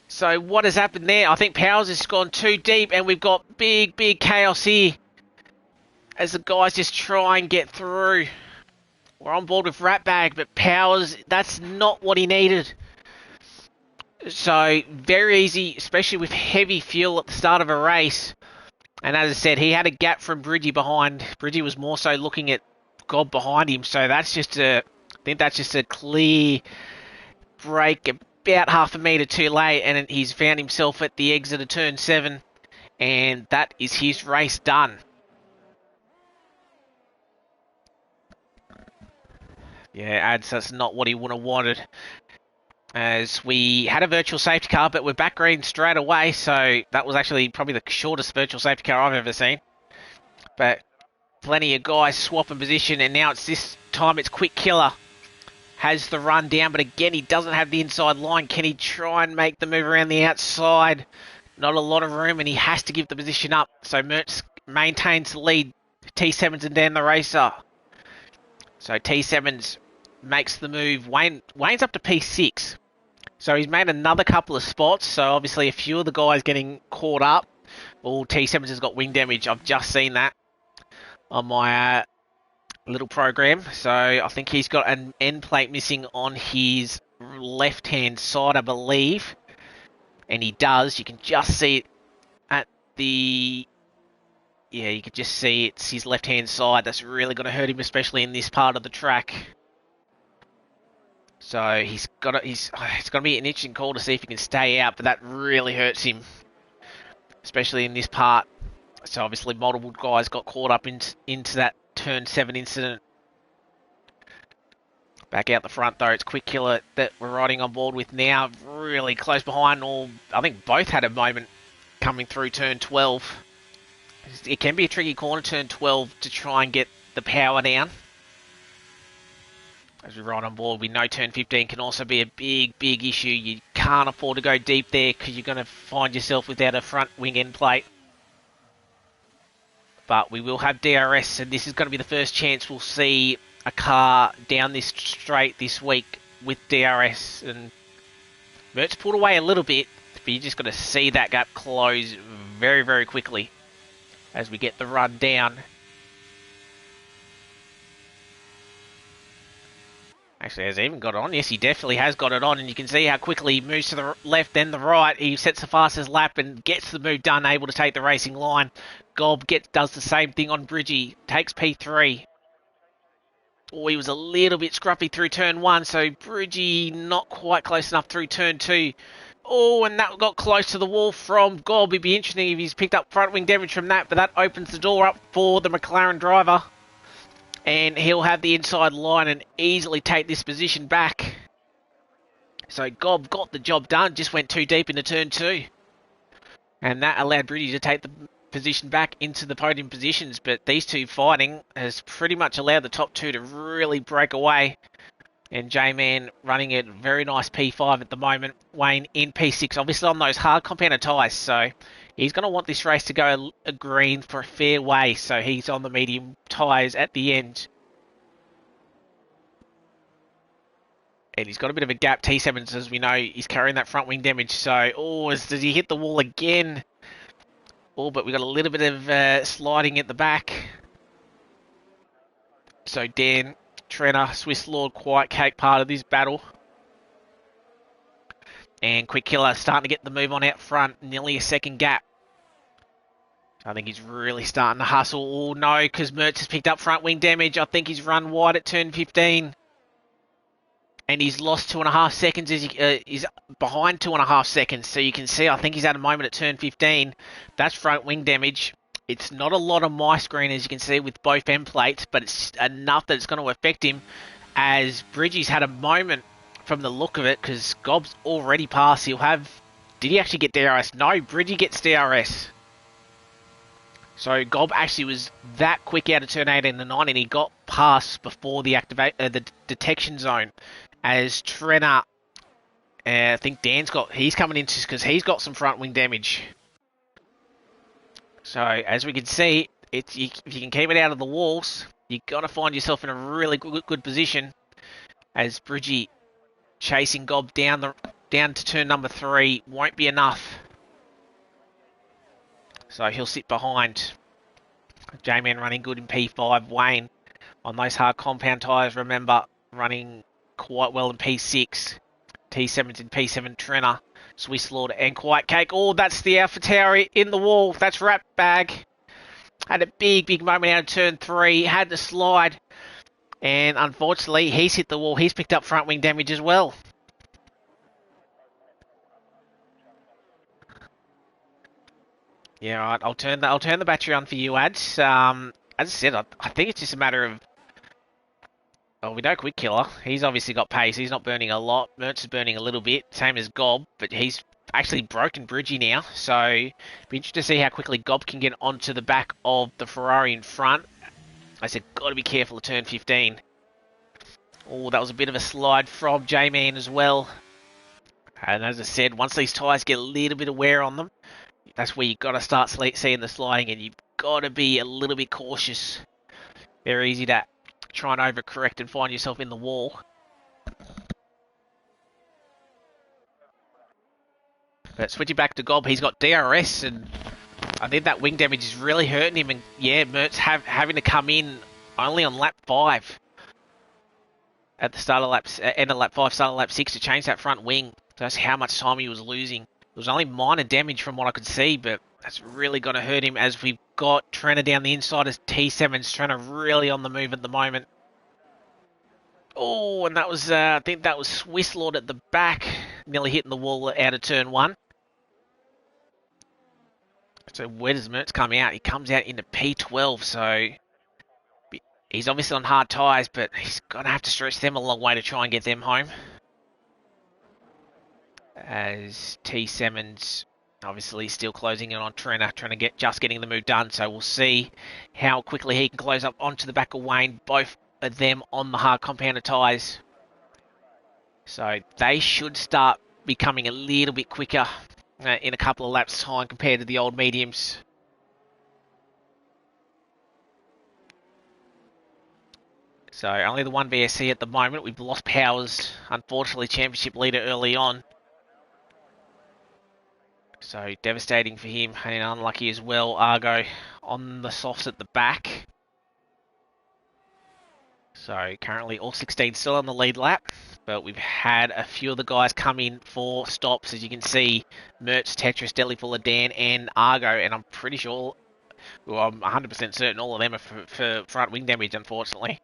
So what has happened there? I think Powers has gone too deep, and we've got big chaos here as the guys just try and get through. We're on board with Ratbag, but Powers, that's not what he needed. So, very easy, especially with heavy fuel at the start of a race. And as I said, he had a gap from Bridgie behind. Bridgie was more so looking at Gob behind him. So that's just I think that's just a clear break about half a metre too late, and he's found himself at the exit of turn 7, and that is his race done. Yeah, that's not what he would have wanted. As we had a virtual safety car, but we're back green straight away, so that was actually probably the shortest virtual safety car I've ever seen. But plenty of guys swapping position, and now it's this time it's Quick Killer. Has the run down, but again, he doesn't have the inside line. Can he try and make the move around the outside? Not a lot of room, and he has to give the position up. So Mertz maintains the lead. T7's and Dan the Racer. So T7's makes the move. Wayne's up to P6. So he's made another couple of spots. So obviously a few of the guys getting caught up. Oh, T7's has got wing damage. I've just seen that on my little program. So I think he's got an end plate missing on his left-hand side, I believe. And he does. You can just see it at the... Yeah, you can just see it's his left-hand side. That's really going to hurt him, especially in this part of the track. So it's going to be an interesting call to see if he can stay out, but that really hurts him, especially in this part. So obviously multiple guys got caught up into that turn 7 incident. Back out the front though, it's Quick Killer that we're riding on board with now, really close behind. I think both had a moment coming through turn 12. It can be a tricky corner, turn 12, to try and get the power down. As we ride on board, we know turn 15 can also be a big issue. You can't afford to go deep there because you're going to find yourself without a front wing end plate. But we will have DRS, and this is going to be the first chance we'll see a car down this straight this week with DRS. And Mertz pulled away a little bit, but you're just going to see that gap close very quickly as we get the run down. Actually, has he even got it on? Yes, he definitely has got it on, and you can see how quickly he moves to the left then the right. He sets the fastest lap and gets the move done, able to take the racing line. Gob does the same thing on Bridgie, takes P3. Oh, he was a little bit scruffy through turn 1, so Bridgie not quite close enough through turn 2. Oh, and that got close to the wall from Gob. It'd be interesting if he's picked up front wing damage from that, but that opens the door up for the McLaren driver. And he'll have the inside line and easily take this position back. So Gob got the job done, just went too deep into turn 2. And that allowed Bridgie to take the position back into the podium positions. But these two fighting has pretty much allowed the top 2 to really break away. And J-Man running a very nice P5 at the moment. Wayne in P6, obviously on those hard compounded tyres. So he's going to want this race to go a green for a fair way. So he's on the medium tyres at the end. And he's got a bit of a gap. T7, as we know, he's carrying that front wing damage. So, does he hit the wall again? Oh, but we got a little bit of sliding at the back. So Dan, Trenner, Swiss Lord, Quiet Cake part of this battle. And Quick Killer starting to get the move on out front. Nearly a second gap. I think he's really starting to hustle. Oh, no, because Mertz has picked up front wing damage. I think he's run wide at turn 15. And he's lost 2.5 seconds. He's behind 2.5 seconds. So you can see, I think he's had a moment at turn 15. That's front wing damage. It's not a lot on my screen, as you can see, with both end plates, but it's enough that it's going to affect him, as Bridgie's had a moment from the look of it, because Gob's already passed. He'll have... Did he actually get DRS? No, Bridgie gets DRS. So Gob actually was that quick out of turn 18 and 9, and he got past before the detection zone. As Trenner, I think he's coming in because he's got some front wing damage. So as we can see, if you can keep it out of the walls, you've got to find yourself in a really good position. As Bridgie chasing Gob down to turn number 3 won't be enough. So he'll sit behind. J-Man running good in P5. Wayne on those hard compound tyres, remember, running quite well in P6. T7's in P7. Trenner, Swiss Lord and Quiet Cake. Oh, that's the Alpha Tower in the wall. That's Rat Bag. Had a big moment out of turn 3. Had to slide. And unfortunately, he's hit the wall. He's picked up front wing damage as well. Yeah, right. I'll turn the battery on for you, Ads. As I said, I think it's just a matter of. Oh, we know Quick Killer. He's obviously got pace. He's not burning a lot. Mertz is burning a little bit, same as Gob, but he's actually broken Bridgie now. So, be interested to see how quickly Gob can get onto the back of the Ferrari in front. I said, got to be careful of turn 15. Oh, that was a bit of a slide from J-Man as well. And as I said, once these tyres get a little bit of wear on them, that's where you've got to start seeing the sliding, and you've got to be a little bit cautious. Very easy to try and overcorrect and find yourself in the wall. But switching back to Gob, he's got DRS, and I think that wing damage is really hurting him. And yeah, Mertz having to come in only on lap 5 at the start of end of lap 5, start of lap 6 to change that front wing. So that's how much time he was losing. It was only minor damage from what I could see, but that's really going to hurt him as we've got Trenner down the inside as T7's Trenner really on the move at the moment. Oh, and that was, I think that was Swiss Lord at the back, nearly hitting the wall out of turn 1. So where does Mertz come out? He comes out into P12, so he's obviously on hard tyres, but he's going to have to stretch them a long way to try and get them home. As T7's obviously still closing in on Trenner, trying to just getting the move done. So we'll see how quickly he can close up onto the back of Wayne, both of them on the hard compounded tyres. So they should start becoming a little bit quicker in a couple of laps' time compared to the old mediums. So only the one VSC at the moment. We've lost Powers, unfortunately, championship leader early on. So devastating for him, and unlucky as well. Argo on the softs at the back. So currently all 16 still on the lead lap, but we've had a few of the guys come in for stops. As you can see, Mertz, Tetris, Deli Fuller, Dan, and Argo, and I'm pretty sure, well, I'm 100% certain all of them are for front wing damage, unfortunately.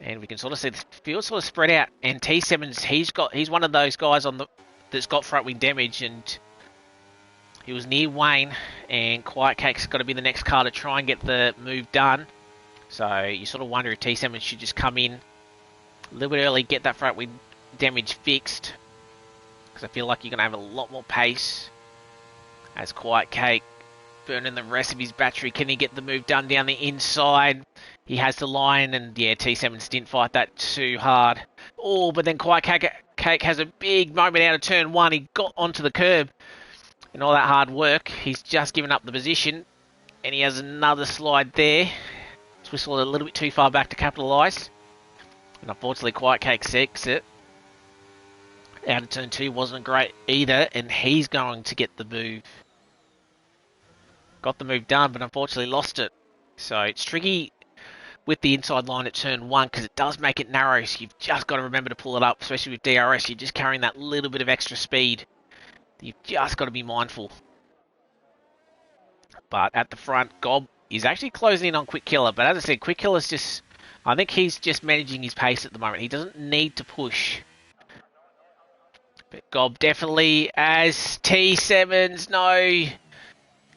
And we can sort of see the field sort of spread out. And T7's, he's one of those guys that's got front wing damage, and he was near Wayne, and Quiet Cake's got to be the next car to try and get the move done. So you sort of wonder if T7 should just come in a little bit early, get that front wing damage fixed, because I feel like you're going to have a lot more pace. As Quiet Cake burning the rest of his battery, can he get the move done down the inside? He has the line, and yeah, T7 didn't fight that too hard. Oh, but then Quiet Cake has a big moment out of turn 1. He got onto the curb, and all that hard work, he's just given up the position, and he has another slide there. Whistled a little bit too far back to capitalise. And unfortunately, Quiet Cake's exit out of turn 2 wasn't great either, and he's going to get the move. Got the move done, but unfortunately lost it. So it's tricky with the inside line at turn 1 because it does make it narrow, so you've just got to remember to pull it up, especially with DRS. You're just carrying that little bit of extra speed. You've just got to be mindful. But at the front, Gob is actually closing in on Quick Killer. But as I said, Quick Killer's just, I think he's just managing his pace at the moment. He doesn't need to push. But Gob definitely as T7's no.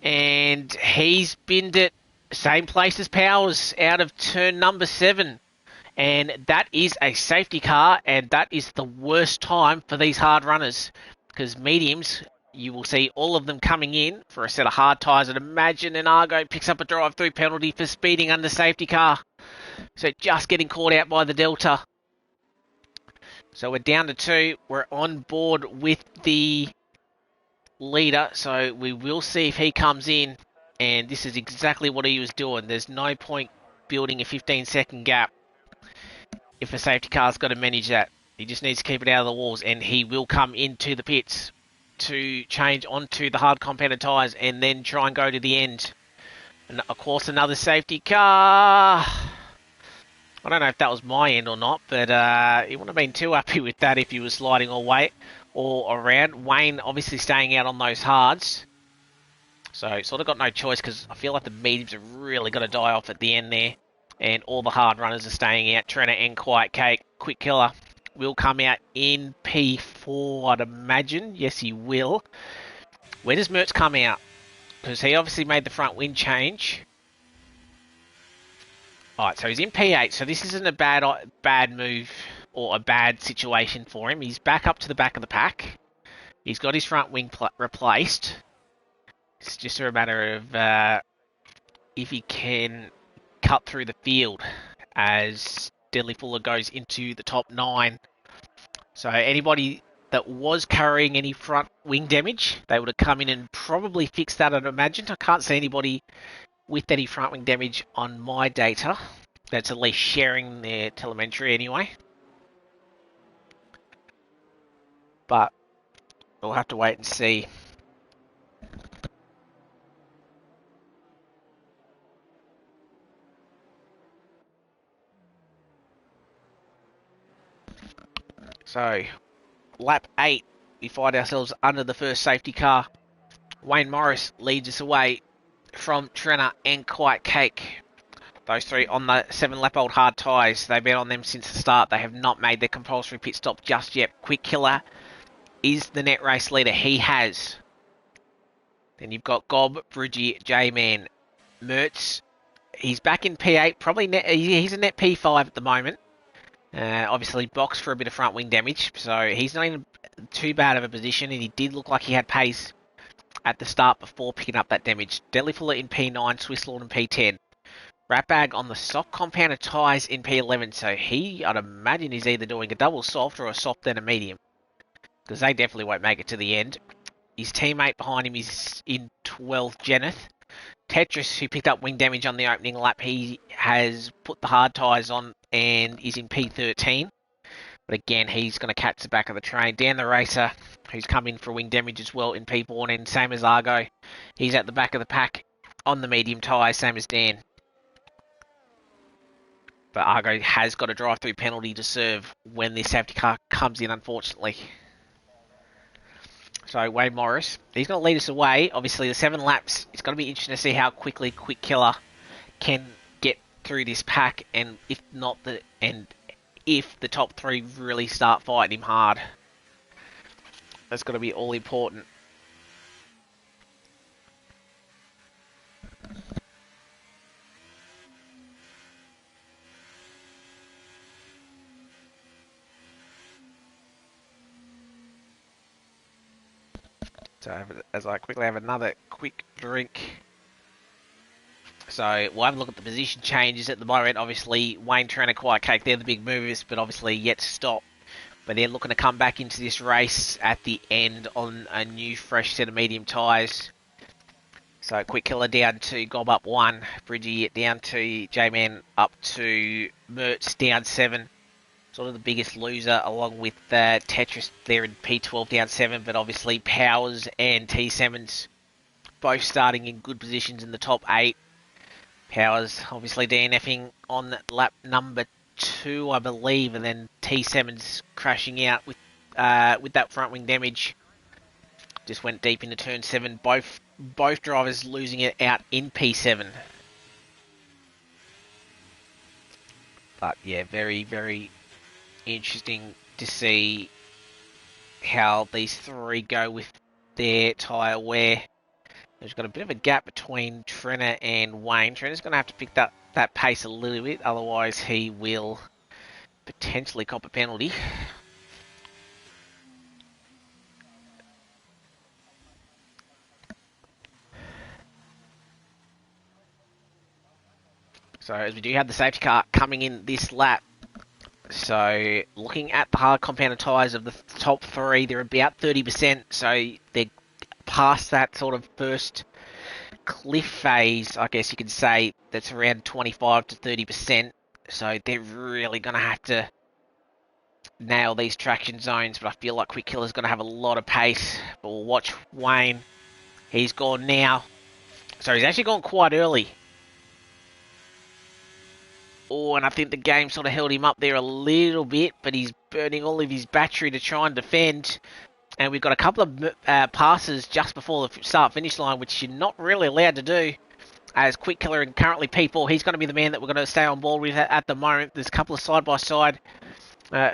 And he's binned it same place as Powers out of turn number 7. And that is a safety car, and that is the worst time for these hard runners. Because mediums, you will see all of them coming in for a set of hard tyres. And imagine an Argo picks up a drive-through penalty for speeding under safety car. So just getting caught out by the Delta. So we're down to 2. We're on board with the leader. So we will see if he comes in. And this is exactly what he was doing. There's no point building a 15-second gap if a safety car's got to manage that. He just needs to keep it out of the walls, and he will come into the pits to change onto the hard compounded tyres and then try and go to the end. And of course, another safety car. I don't know if that was my end or not, but he wouldn't have been too happy with that if he was sliding all around. Wayne obviously staying out on those hards. So sort of got no choice because I feel like the mediums are really going to die off at the end there. and all the hard runners are staying out. Trenner and Quiet Cake. Quick Killer will come out in P4, I'd imagine. Yes, he will. Where does Mertz come out? Because he obviously made the front wing change. Alright, so he's in P8, so this isn't a bad move or a bad situation for him. He's back up to the back of the pack. He's got his front wing replaced. It's just a matter of if he can cut through the field as Deadly Fuller goes into the top 9. So anybody that was carrying any front wing damage, they would have come in and probably fixed that, I'd imagine. I can't see anybody with any front wing damage on my data. That's at least sharing their telemetry anyway. But we'll have to wait and see. So, lap 8, we find ourselves under the first safety car. Wayne Morris leads us away from Trenner and Quiet Cake. Those three on the 7-lap-old hard tyres. They've been on them since the start. They have not made their compulsory pit stop just yet. Quick Killer is the net race leader. He has. Then you've got Gob, Bridgie, J-Man, Mertz. He's back in P8. Probably he's a net P5 at the moment. Obviously boxed for a bit of front wing damage, so he's not in too bad of a position, and he did look like he had pace at the start before picking up that damage. Deadly Fuller in P9, Swiss Lord in P10. Ratbag on the soft compounder tyres in P11, so he, I'd imagine, is either doing a double soft or a soft and a medium, because they definitely won't make it to the end. His teammate behind him is in 12th, Jeneth. Tetris, who picked up wing damage on the opening lap, he has put the hard tyres on and is in P13. But again, he's going to catch the back of the train. Dan the Racer, who's come in for wing damage as well in P4, and same as Argo. He's at the back of the pack on the medium tyres, same as Dan. But Argo has got a drive-through penalty to serve when this safety car comes in, unfortunately. So Wayne Morris, he's going to lead us away. Obviously, the 7 laps, it's going to be interesting to see how quickly Quick Killer can get through this pack, and if the top 3 really start fighting him hard. That's going to be all important. So as I quickly have another quick drink. So we'll have a look at the position changes at the moment. Obviously, Wayne, Trenner, Quiet Cake, they're the big movers, but obviously yet to stop. But they're looking to come back into this race at the end on a new fresh set of medium tyres. So Quick Killer down to Gob up 1, Bridgie down to J-Man up to Mertz down 7. Sort of the biggest loser, along with Tetris there in P12 down 7, but obviously Powers and T7s both starting in good positions in the top 8. Powers obviously DNFing on lap number 2, I believe, and then T7s crashing out with that front wing damage. Just went deep into turn 7. Both drivers losing it out in P7. But yeah, very, very interesting to see how these 3 go with their tyre wear. There's got a bit of a gap between Trenner and Wayne. Trenner's going to have to pick up that pace a little bit, otherwise he will potentially cop a penalty. So as we do have the safety car coming in this lap, so looking at the hard compounder tyres of the top 3, they're about 30%, so they're past that sort of first cliff phase, I guess you could say, that's around 25 to 30%, so they're really going to have to nail these traction zones, but I feel like Quick Killer's going to have a lot of pace. But we'll watch Wayne. He's gone now. So he's actually gone quite early. Oh, and I think the game sort of held him up there a little bit, but he's burning all of his battery to try and defend. And we've got a couple of passes just before the start-finish line, which you're not really allowed to do. as Quick Killer and currently P4. He's going to be the man that we're going to stay on board with at the moment. There's a couple of side-by-side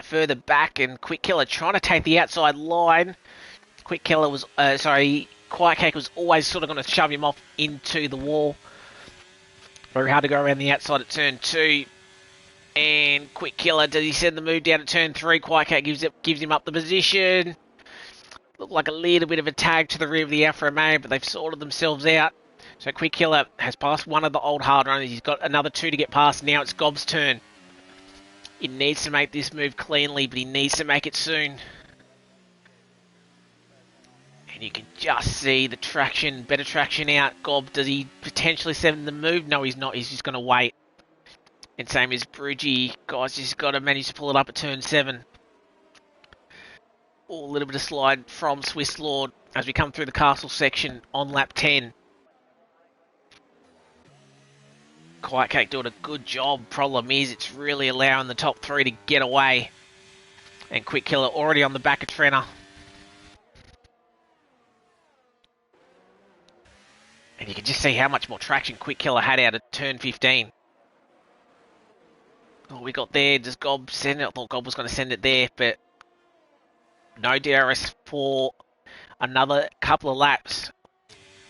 further back, and Quick Killer trying to take the outside line. Quiet Cake was always sort of going to shove him off into the wall. Very hard to go around the outside at turn 2. And Quick Killer, does he send the move down at turn 3? Quiet Cake gives him up the position. Looked like a little bit of a tag to the rear of the Alfa Romeo, but they've sorted themselves out. So Quick Killer has passed one of the old hard runners. He's got another 2 to get past. Now it's Gob's turn. He needs to make this move cleanly, but he needs to make it soon. And you can just see the traction, better traction out. Gob, does he potentially send the move? No, he's not. He's just going to wait. And same as Bridgie. Guys, just got to manage to pull it up at turn 7. A little bit of slide from Swiss Lord as we come through the castle section on lap 10. Quiet Cake doing a good job. Problem is, it's really allowing the top 3 to get away. And Quick Killer already on the back of Trenner. And you can just see how much more traction Quick Killer had out at turn 15. Oh, we got there. Does Gob send it? I thought Gob was going to send it there, but no DRS for another couple of laps.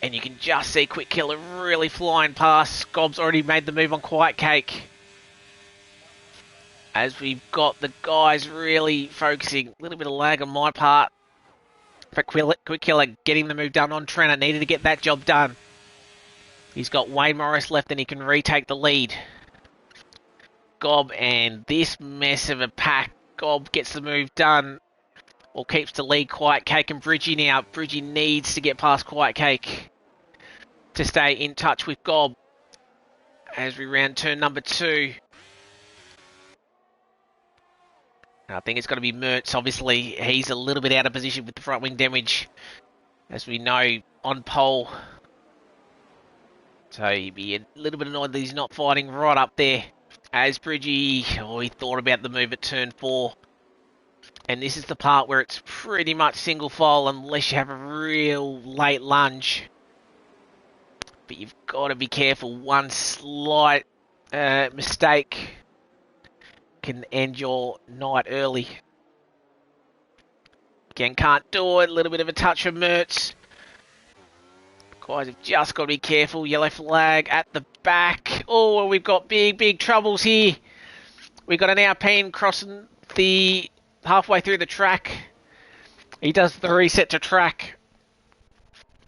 And you can just see Quick Killer really flying past. Gob's already made the move on Quiet Cake. As we've got the guys really focusing. A little bit of lag on my part. But Quick Killer getting the move done on Trenner. Needed to get that job done. He's got Wayne Morris left and he can retake the lead. Gob and this mess of a pack. Gob gets the move done. Or keeps the lead. Quiet Cake and Bridgie now. Bridgie needs to get past Quiet Cake to stay in touch with Gob as we round turn number 2. I think it's going to be Mertz. Obviously, he's a little bit out of position with the front wing damage, as we know, on pole. So he'd be a little bit annoyed that he's not fighting right up there. As Bridgie, he thought about the move at turn 4. And this is the part where it's pretty much single file unless you have a real late lunge. But you've got to be careful. One slight mistake can end your night early. Again, can't do it. A little bit of a touch from Mertz. Guys have just got to be careful. Yellow flag at the back. Oh, we've got big troubles here. We've got an Alpine crossing the halfway through the track. He does the reset to track.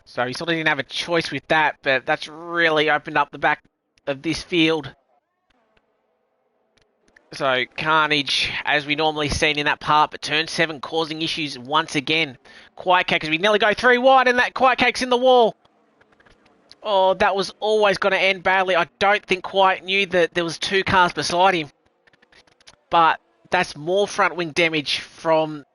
So he sort of didn't have a choice with that, but that's really opened up the back of this field. So carnage, as we normally seen in that part, but turn 7 causing issues once again. Quiet Cake, as we nearly go 3 wide, and that Quiet Cake's in the wall. Oh, that was always going to end badly. I don't think Quiet knew that there was 2 cars beside him. But that's more front wing damage from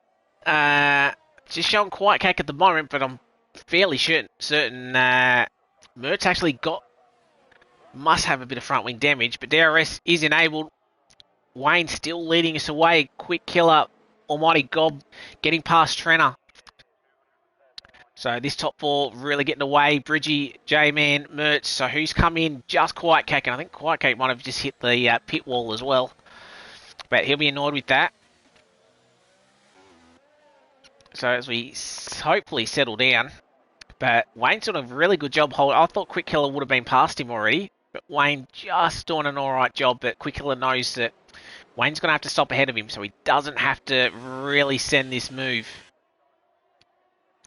just showing Quiet Cake at the moment, but I'm fairly certain Mertz actually must have a bit of front wing damage, but DRS is enabled. Wayne still leading us away. Quick Killer, Almighty Gob getting past Trenner. So this top 4 really getting away. Bridgie, J-Man, Mertz. So who's come in? Just Quiet Cake, and I think Quiet Cake might have just hit the pit wall as well. But he'll be annoyed with that. So as we hopefully settle down. But Wayne's doing a really good job holding. I thought Quick Killer would have been past him already. But Wayne just doing an alright job. But Quick Killer knows that Wayne's going to have to stop ahead of him. So he doesn't have to really send this move.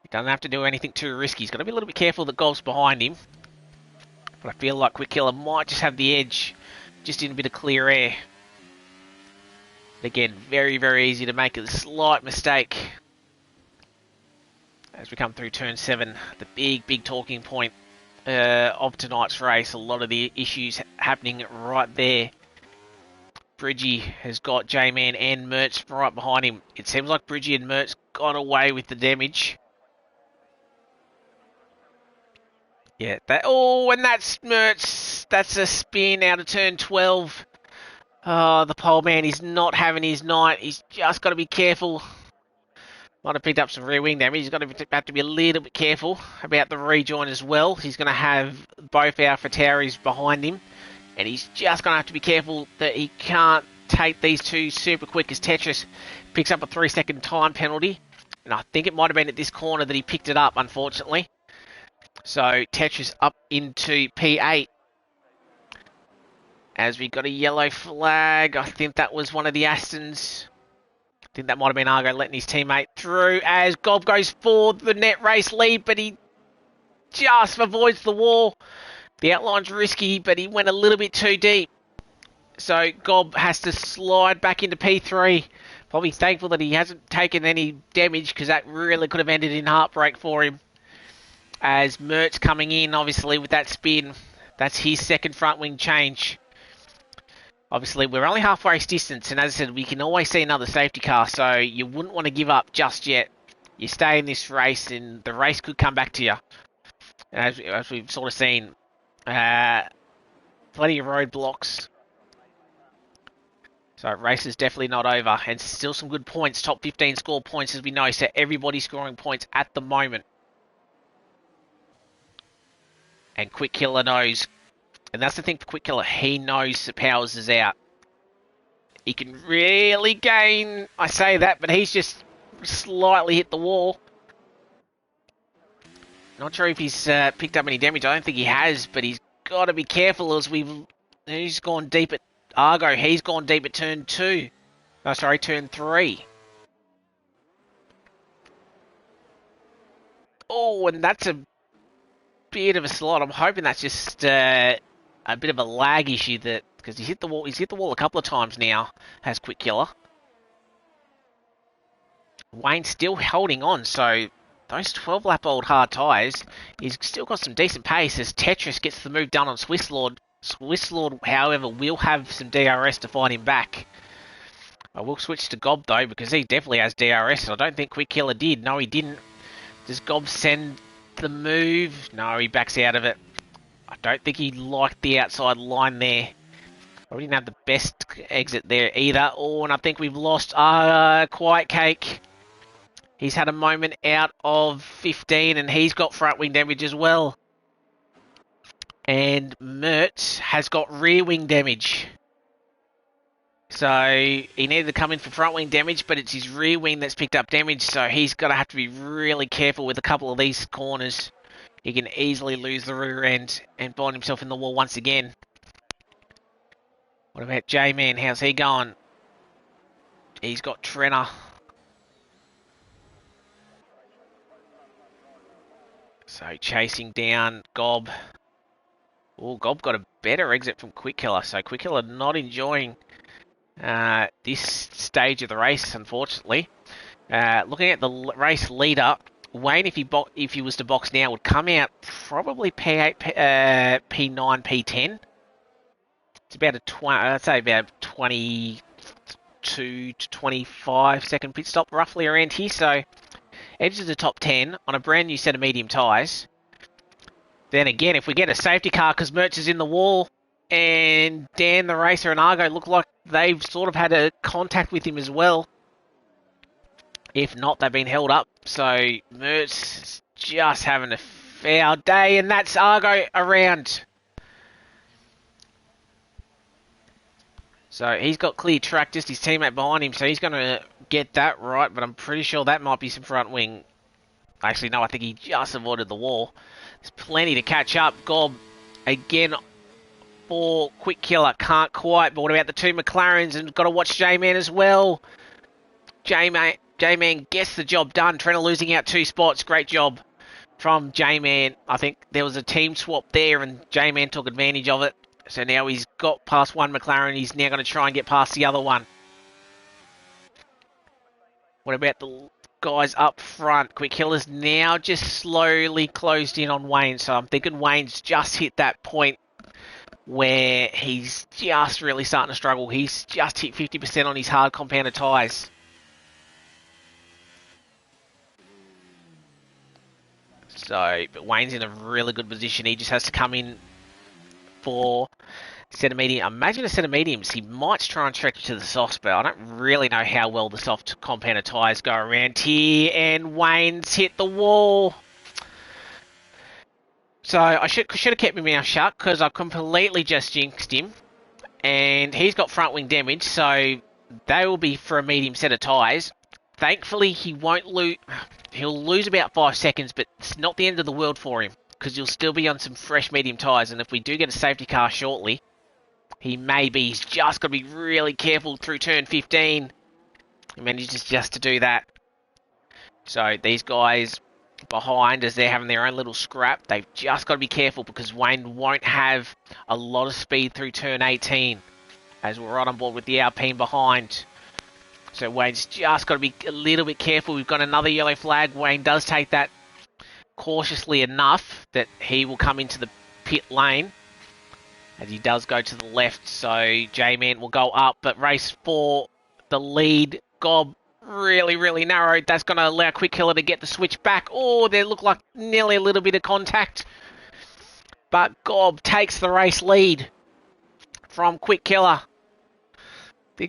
He doesn't have to do anything too risky. He's got to be a little bit careful that Golf's behind him. But I feel like Quick Killer might just have the edge. Just in a bit of clear air. But again, very easy to make a slight mistake. As we come through turn 7, the big talking point of tonight's race. A lot of the issues happening right there. Bridgie has got J-Man and Mertz right behind him. It seems like Bridgie and Mertz got away with the damage. Yeah, and that's Mertz. That's a spin out of turn 12. Oh, the pole man is not having his night. He's just got to be careful. Might have picked up some rear wing damage. He's got to have to be a little bit careful about the rejoin as well. He's going to have both AlphaTauris behind him. And he's just going to have to be careful that he can't take these two super quick as Tetris picks up a 3-second time penalty. And I think it might have been at this corner that he picked it up, unfortunately. So Tetris up into P8. As we got a yellow flag. I think that was one of the Astons. I think that might have been Argo letting his teammate through as Gob goes for the net race lead, but he just avoids the wall. The outline's risky, but he went a little bit too deep. So Gob has to slide back into P3. Probably thankful that he hasn't taken any damage because that really could have ended in heartbreak for him. As Mertz coming in, obviously, with that spin. That's his second front wing change. Obviously, we're only halfway distance, and as I said, we can always see another safety car, so you wouldn't want to give up just yet. You stay in this race, and the race could come back to you. And as we've sort of seen, plenty of roadblocks. So race is definitely not over, and still some good points. Top 15 score points, as we know, so everybody's scoring points at the moment. And Quick Killer knows. And that's the thing for Quick Killer. He knows that Powers is out. He can really gain. I say that, but he's just slightly hit the wall. Not sure if he's picked up any damage. I don't think he has, but he's got to be careful as he's gone deep at Argo. He's gone deep at turn 2. Oh, sorry, turn 3. Oh, and that's a bit of a slot. I'm hoping that's just a bit of a lag issue that because he's hit the wall a couple of times now. Has Quick Killer. Wayne's still holding on, so those 12-lap-old hard tyres, he's still got some decent pace as Tetris gets the move done on Swiss Lord. Swiss Lord, however, will have some DRS to find him back. I will switch to Gob, though, because he definitely has DRS, and I don't think Quick Killer did. No, he didn't. Does Gob send the move? No, he backs out of it. I don't think he liked the outside line there. We didn't have the best exit there either. Oh, and I think we've lost Quiet Cake. He's had a moment out of 15, and he's got front wing damage as well. And Mertz has got rear wing damage. So he needed to come in for front wing damage, but it's his rear wing that's picked up damage, so he's got to have to be really careful with a couple of these corners. He can easily lose the rear end and find himself in the wall once again. What about J-Man? How's he going? He's got Trenner. So chasing down Gob. Oh, Gob got a better exit from Quick Killer. So Quick Killer not enjoying this stage of the race, unfortunately. Looking at the race leader, Wayne, if he was to box now, would come out probably P8, P9, P10. It's about I'd say about 22 to 25 second pit stop, roughly around here. So edges the top 10 on a brand new set of medium tyres. Then again, if we get a safety car because Mertz is in the wall and Dan the Racer and Argo look like they've sort of had a contact with him as well. If not, they've been held up. So Mertz is just having a foul day, and that's Argo around. So he's got clear track, just his teammate behind him, so he's going to get that right, but I'm pretty sure that might be some front wing. Actually, no, I think he just avoided the wall. There's plenty to catch up. Gob, again, for Quick Killer, can't quite, but what about the two McLarens? And got to watch J-Man as well. J-Man gets the job done. Trenner losing out 2 spots. Great job from J-Man. I think there was a team swap there, and J-Man took advantage of it. So now he's got past one McLaren. He's now going to try and get past the other one. What about the guys up front? Quick Killer's now just slowly closed in on Wayne. So I'm thinking Wayne's just hit that point where he's just really starting to struggle. He's just hit 50% on his hard compounded tyres. So, but Wayne's in a really good position. He just has to come in for Set of medium. Imagine a set of mediums. He might try and stretch to the softs, but I don't really know how well the soft compounded tyres go around here. And Wayne's hit the wall. So I should have kept my mouth shut because I completely just jinxed him. And he's got front wing damage, so they will be for a medium set of tyres. Thankfully, he won't lose. He'll lose about 5 seconds, but it's not the end of the world for him because he'll still be on some fresh medium tyres. And if we do get a safety car shortly, he may be. He's just got to be really careful through turn 15. He manages just to do that. So these guys behind, as they're having their own little scrap, they've just got to be careful because Wayne won't have a lot of speed through turn 18 as we're right on board with the Alpine behind. So Wayne's just got to be a little bit careful. We've got another yellow flag. Wayne does take that cautiously enough that he will come into the pit lane as he does go to the left. So J-Man will go up, but race 4, the lead, Gob, really, really narrow. That's going to allow Quick Killer to get the switch back. Oh, there looked like nearly a little bit of contact. But Gob takes the race lead from Quick Killer.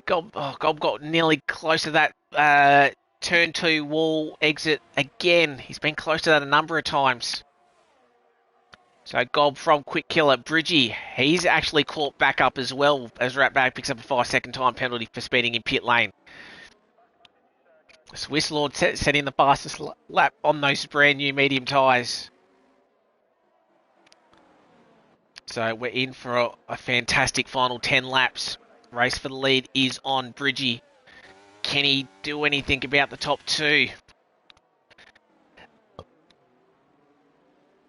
Gob got nearly close to that turn 2 wall exit again. He's been close to that a number of times. So Gob from Quick Killer. Bridgie, he's actually caught back up as well as Ratbag picks up a 5-second time penalty for speeding in pit lane. Swiss Lord setting the fastest lap on those brand new medium tyres. So we're in for a fantastic final 10 laps. Race for the lead is on Bridgie. Can he do anything about the top 2?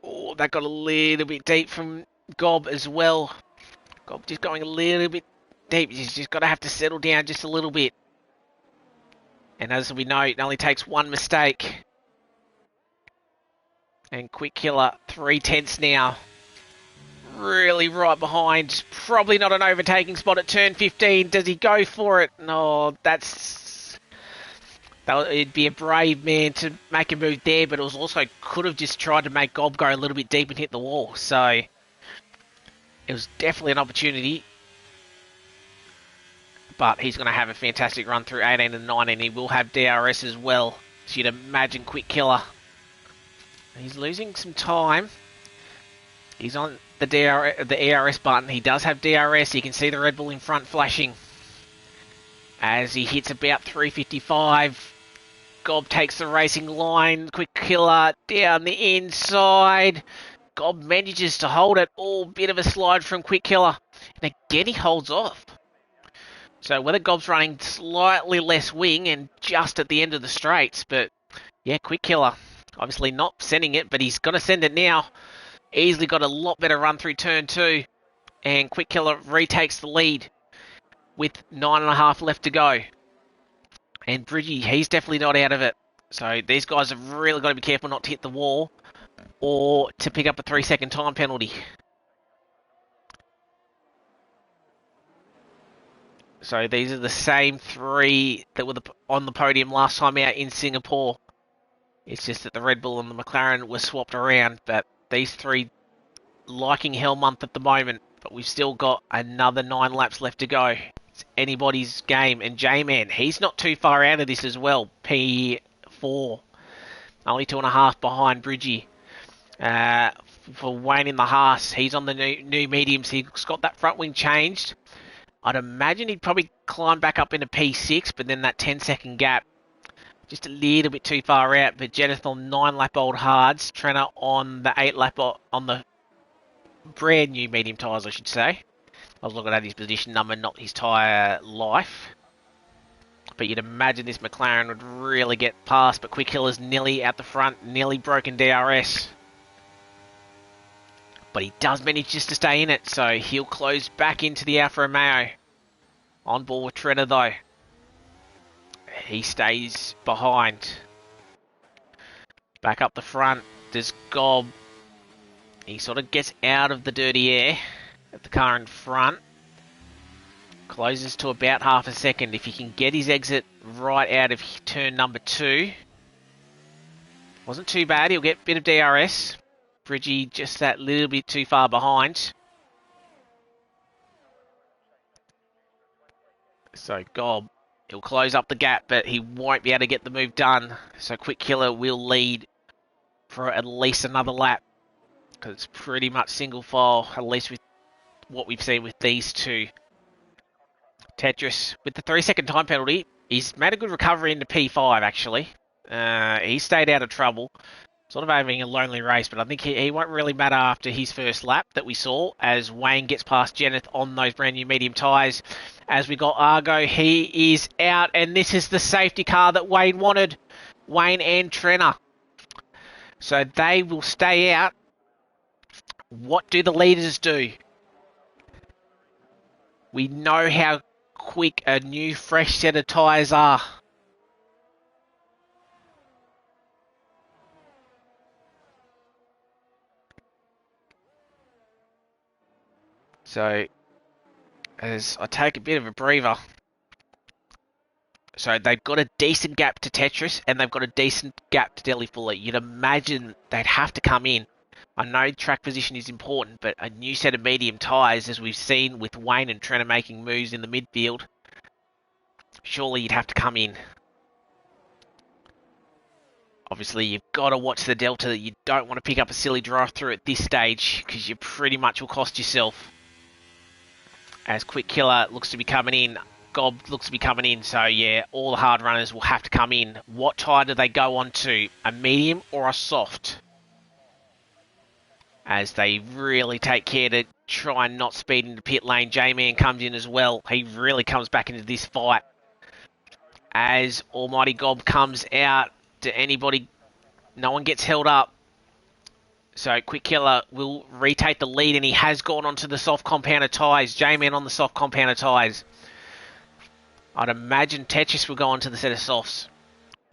Oh, that got a little bit deep from Gob as well. Gob just going a little bit deep. He's just got to have to settle down just a little bit. And as we know, it only takes one mistake. And Quick Killer, 3/10 now. Really right behind. Probably not an overtaking spot at turn 15. Does he go for it? No, it'd be a brave man to make a move there, but it was also could have just tried to make Gob go a little bit deep and hit the wall. So it was definitely an opportunity. But he's going to have a fantastic run through 18 and 19. He will have DRS as well. So you'd imagine Quick Killer. He's losing some time. He's on the ERS button. He does have DRS. You can see the Red Bull in front flashing. As he hits about 355. Gob takes the racing line. Quick Killer down the inside. Gob manages to hold it. Oh, bit of a slide from Quick Killer. And again, he holds off. So whether Gob's running slightly less wing and just at the end of the straights. But yeah, Quick Killer. Obviously not sending it, but he's going to send it now. Easily got a lot better run through turn 2. And Quick Killer retakes the lead with 9.5 left to go. And Bridgie, he's definitely not out of it. So these guys have really got to be careful not to hit the wall or to pick up a 3-second time penalty. So these are the same 3 that were on the podium last time out in Singapore. It's just that the Red Bull and the McLaren were swapped around, but these 3 liking hell month at the moment. But we've still got another 9 laps left to go. It's anybody's game. And J-Man, he's not too far out of this as well. P4. Only 2.5 behind Bridgie. For Wayne in the Haas, he's on the new mediums. He's got that front wing changed. I'd imagine he'd probably climb back up into P6, but then that 10-second gap, just a little bit too far out. But Jeneth on 9-lap-old hards, Trenner on the 8-lap on the brand new medium tyres, I should say. I was looking at his position number, not his tyre life. But you'd imagine this McLaren would really get past. But Quick Killer's nearly out the front, nearly broken DRS. But he does manage just to stay in it, so he'll close back into the Alfa Romeo. On board with Trenner though. He stays behind. Back up the front, there's Gob. He sort of gets out of the dirty air of the car in front. Closes to about half a second. If he can get his exit right out of turn number 2. Wasn't too bad, he'll get a bit of DRS. Bridgie just that little bit too far behind. So Gob, he'll close up the gap, but he won't be able to get the move done. So Quick Killer will lead for at least another lap, because it's pretty much single file, at least with what we've seen with these two. Tetris, with the 3-second time penalty, he's made a good recovery into P5, actually. He stayed out of trouble. Sort of having a lonely race, but I think he won't really matter after his first lap that we saw as Wayne gets past Jenneth on those brand new medium tyres. As we got Argo, he is out, and this is the safety car that Wayne wanted. Wayne and Trenner. So they will stay out. What do the leaders do? We know how quick a new fresh set of tyres are. So, as I take a bit of a breather. So they've got a decent gap to Tetris, and they've got a decent gap to Deli Fuller. You'd imagine they'd have to come in. I know track position is important, but a new set of medium tyres, as we've seen with Wayne and Trenner making moves in the midfield, surely you'd have to come in. Obviously, you've got to watch the delta. You don't want to pick up a silly drive-through at this stage, because you pretty much will cost yourself. As Quick Killer looks to be coming in, Gob looks to be coming in, so yeah, all the hard runners will have to come in. What tyre do they go on to? A medium or a soft? As they really take care to try and not speed into pit lane. J-Man comes in as well. He really comes back into this fight. As Almighty Gob comes out, to anybody, no one gets held up. So Quick Killer will retake the lead, and he has gone onto the soft compounder tyres. J-Man on the soft compounder tyres. I'd imagine Tetris will go onto the set of softs.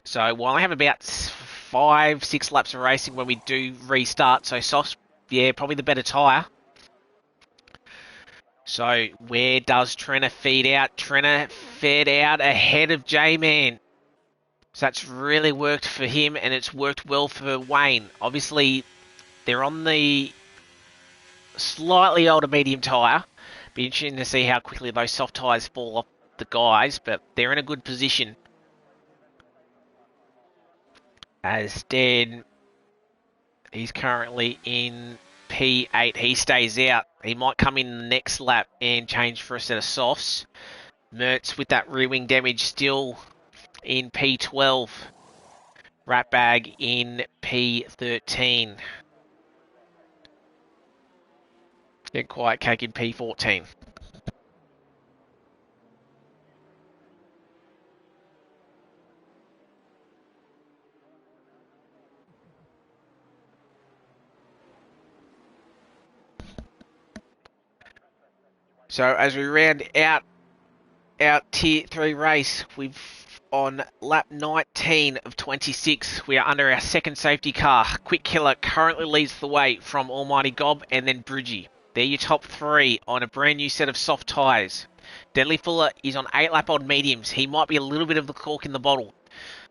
So we'll only have about 5-6 laps of racing when we do restart. So softs, yeah, probably the better tyre. So where does Trenner feed out? Trenner fed out ahead of J-Man. So that's really worked for him, and it's worked well for Wayne. Obviously, they're on the slightly older medium tyre. Be interesting to see how quickly those soft tyres fall off the guys, but they're in a good position. As Dan, he's currently in P8. He stays out. He might come in the next lap and change for a set of softs. Mertz with that rear wing damage still in P12. Ratbag in P13. Get Quiet Cake in P14. So as we round out our Tier 3 race, we've on lap 19 of 26, we are under our second safety car. Quick Killer currently leads the way from Almighty Gob and then Bridgie. They're your top three on a brand new set of soft tyres. Deadly Fuller is on 8-lap-old mediums. He might be a little bit of the cork in the bottle.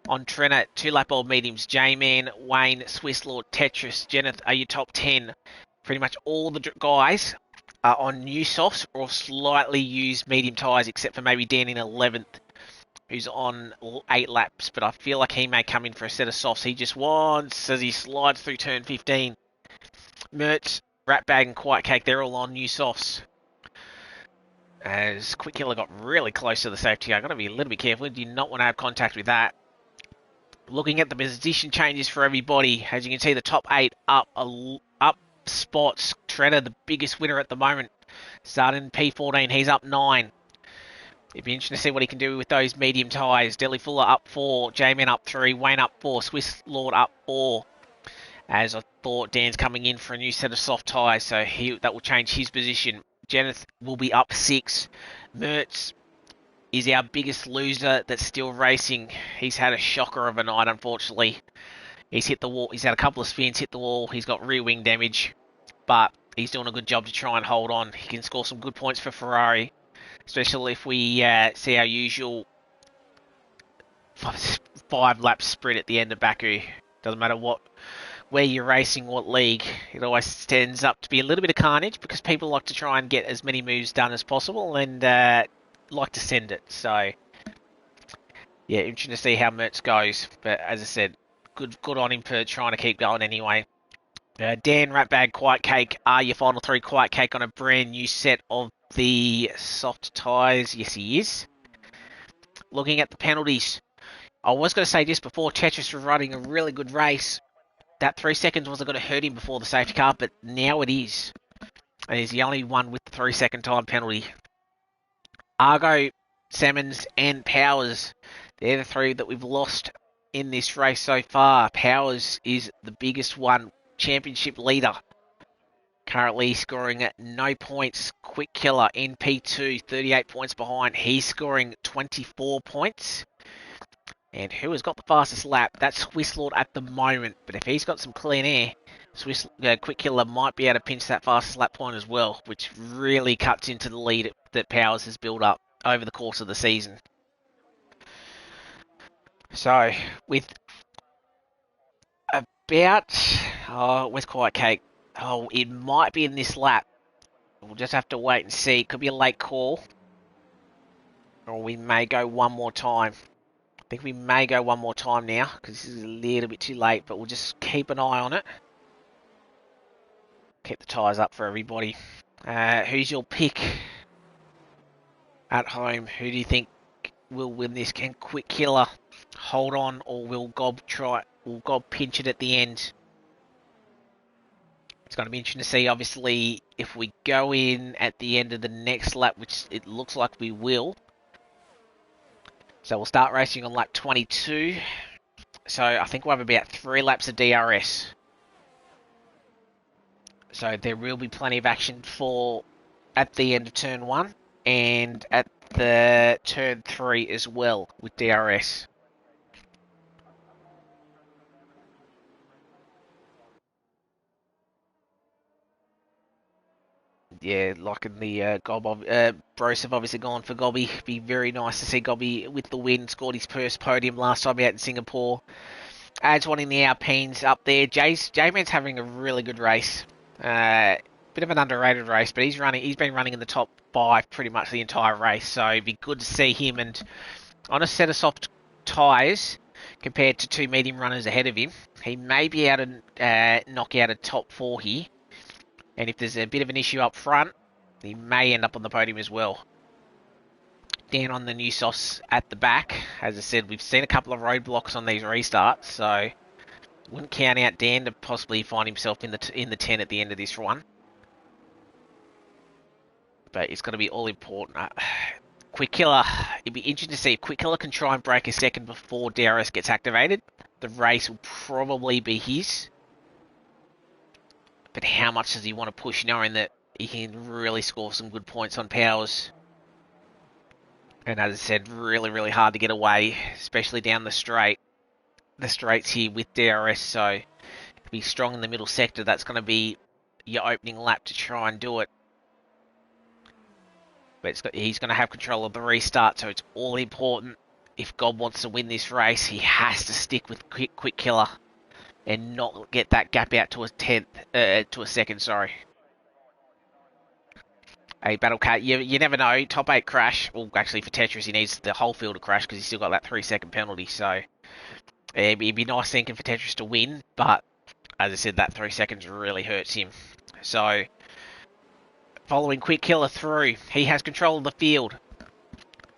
On Trenner, 2-lap-old mediums. J-Man, Wayne, Swiss Lord, Tetris, Jenneth are your top 10. Pretty much all the guys are on new softs or slightly used medium tyres, except for maybe Dan in 11th, who's on 8 laps, but I feel like he may come in for a set of softs. He just wants, as he slides through turn 15. Mertz, Ratbag and Quiet Cake, they're all on new softs. As Quick Killer got really close to the safety car. Got to be a little bit careful. Do not want to have contact with that. Looking at the position changes for everybody, as you can see, the top 8 up spots. Treader, the biggest winner at the moment, starting P14. He's up 9. It'd be interesting to see what he can do with those medium tyres. Deli Fuller up 4, J-Man up 3, Wayne up 4, Swiss Lord up 4. As I thought, Dan's coming in for a new set of soft tyres, so that will change his position. Jenneth will be up 6. Mertz is our biggest loser that's still racing. He's had a shocker of a night, unfortunately. He's hit the wall. He's had a couple of spins, hit the wall. He's got rear wing damage, but he's doing a good job to try and hold on. He can score some good points for Ferrari, especially if we see our usual 5-lap sprint at the end of Baku. Doesn't matter where you're racing, what league, it always tends up to be a little bit of carnage because people like to try and get as many moves done as possible, and like to send it. So yeah, interesting to see how Mertz goes. But as I said, good on him for trying to keep going anyway. Dan Ratbag Quiet Cake are your final three. Quiet Cake on a brand new set of the soft tyres. Yes, he is. Looking at the penalties, I was going to say this before. Tetris was running a really good race. That 3 seconds wasn't going to hurt him before the safety car, but now it is. And he's the only one with the 3 second time penalty. Argo, Salmons, and Powers. They're the three that we've lost in this race so far. Powers is the biggest one, championship leader. Currently scoring at no points. Quick Killer in P2, 38 points behind. He's scoring 24 points. And who has got the fastest lap? That's Swisslord at the moment. But if he's got some clean air, Quick Killer might be able to pinch that fastest lap point as well, which really cuts into the lead that Powers has built up over the course of the season. So, with about... Oh, where's Quiet Cake? Oh, it might be in this lap. We'll just have to wait and see. It could be a late call. Or we may go one more time. I think we may go one more time now, because this is a little bit too late, but we'll just keep an eye on it. Keep the tyres up for everybody. Who's your pick at home? Who do you think will win this? Can Quick Killer hold on, or will Gob pinch it at the end? It's going to be interesting to see, obviously, if we go in at the end of the next lap, which it looks like we will. So we'll start racing on lap 22. So I think we'll have about 3 laps of DRS. So there will be plenty of action for at the end of turn 1 and at the turn 3 as well with DRS. Yeah, like in the Bros have obviously gone for Gobby. Be very nice to see Gobby with the win. Scored his first podium last time out in Singapore. Adds one in the Alpines up there. J-Man's having a really good race. Bit of an underrated race, but he's been running in the top 5 pretty much the entire race. So it'd be good to see him, and on a set of soft tyres compared to 2 medium runners ahead of him, he may be able to knock out a top 4 here. And if there's a bit of an issue up front, he may end up on the podium as well. Down on the new softs at the back. As I said, we've seen a couple of roadblocks on these restarts, so wouldn't count out Dan to possibly find himself in the 10 at the end of this run. But it's going to be all important. Quick Killer, it'd be interesting to see if Quick Killer can try and break a second before DRS gets activated. The race will probably be his. But how much does he want to push, knowing that he can really score some good points on Powers? And as I said, really, really hard to get away, especially down the straight. The straights here with DRS, so to be strong in the middle sector, that's going to be your opening lap to try and do it. But he's going to have control of the restart, so it's all important. If Gob wants to win this race, he has to stick with Quick Killer and not get that gap out to a second, sorry. A Battle Cat, you never know. Top 8 crash. Well, actually, for Tetris, he needs the whole field to crash because he's still got that 3 second penalty. So it'd be nice thinking for Tetris to win, but as I said, that 3 seconds really hurts him. So following Quick Killer through, he has control of the field.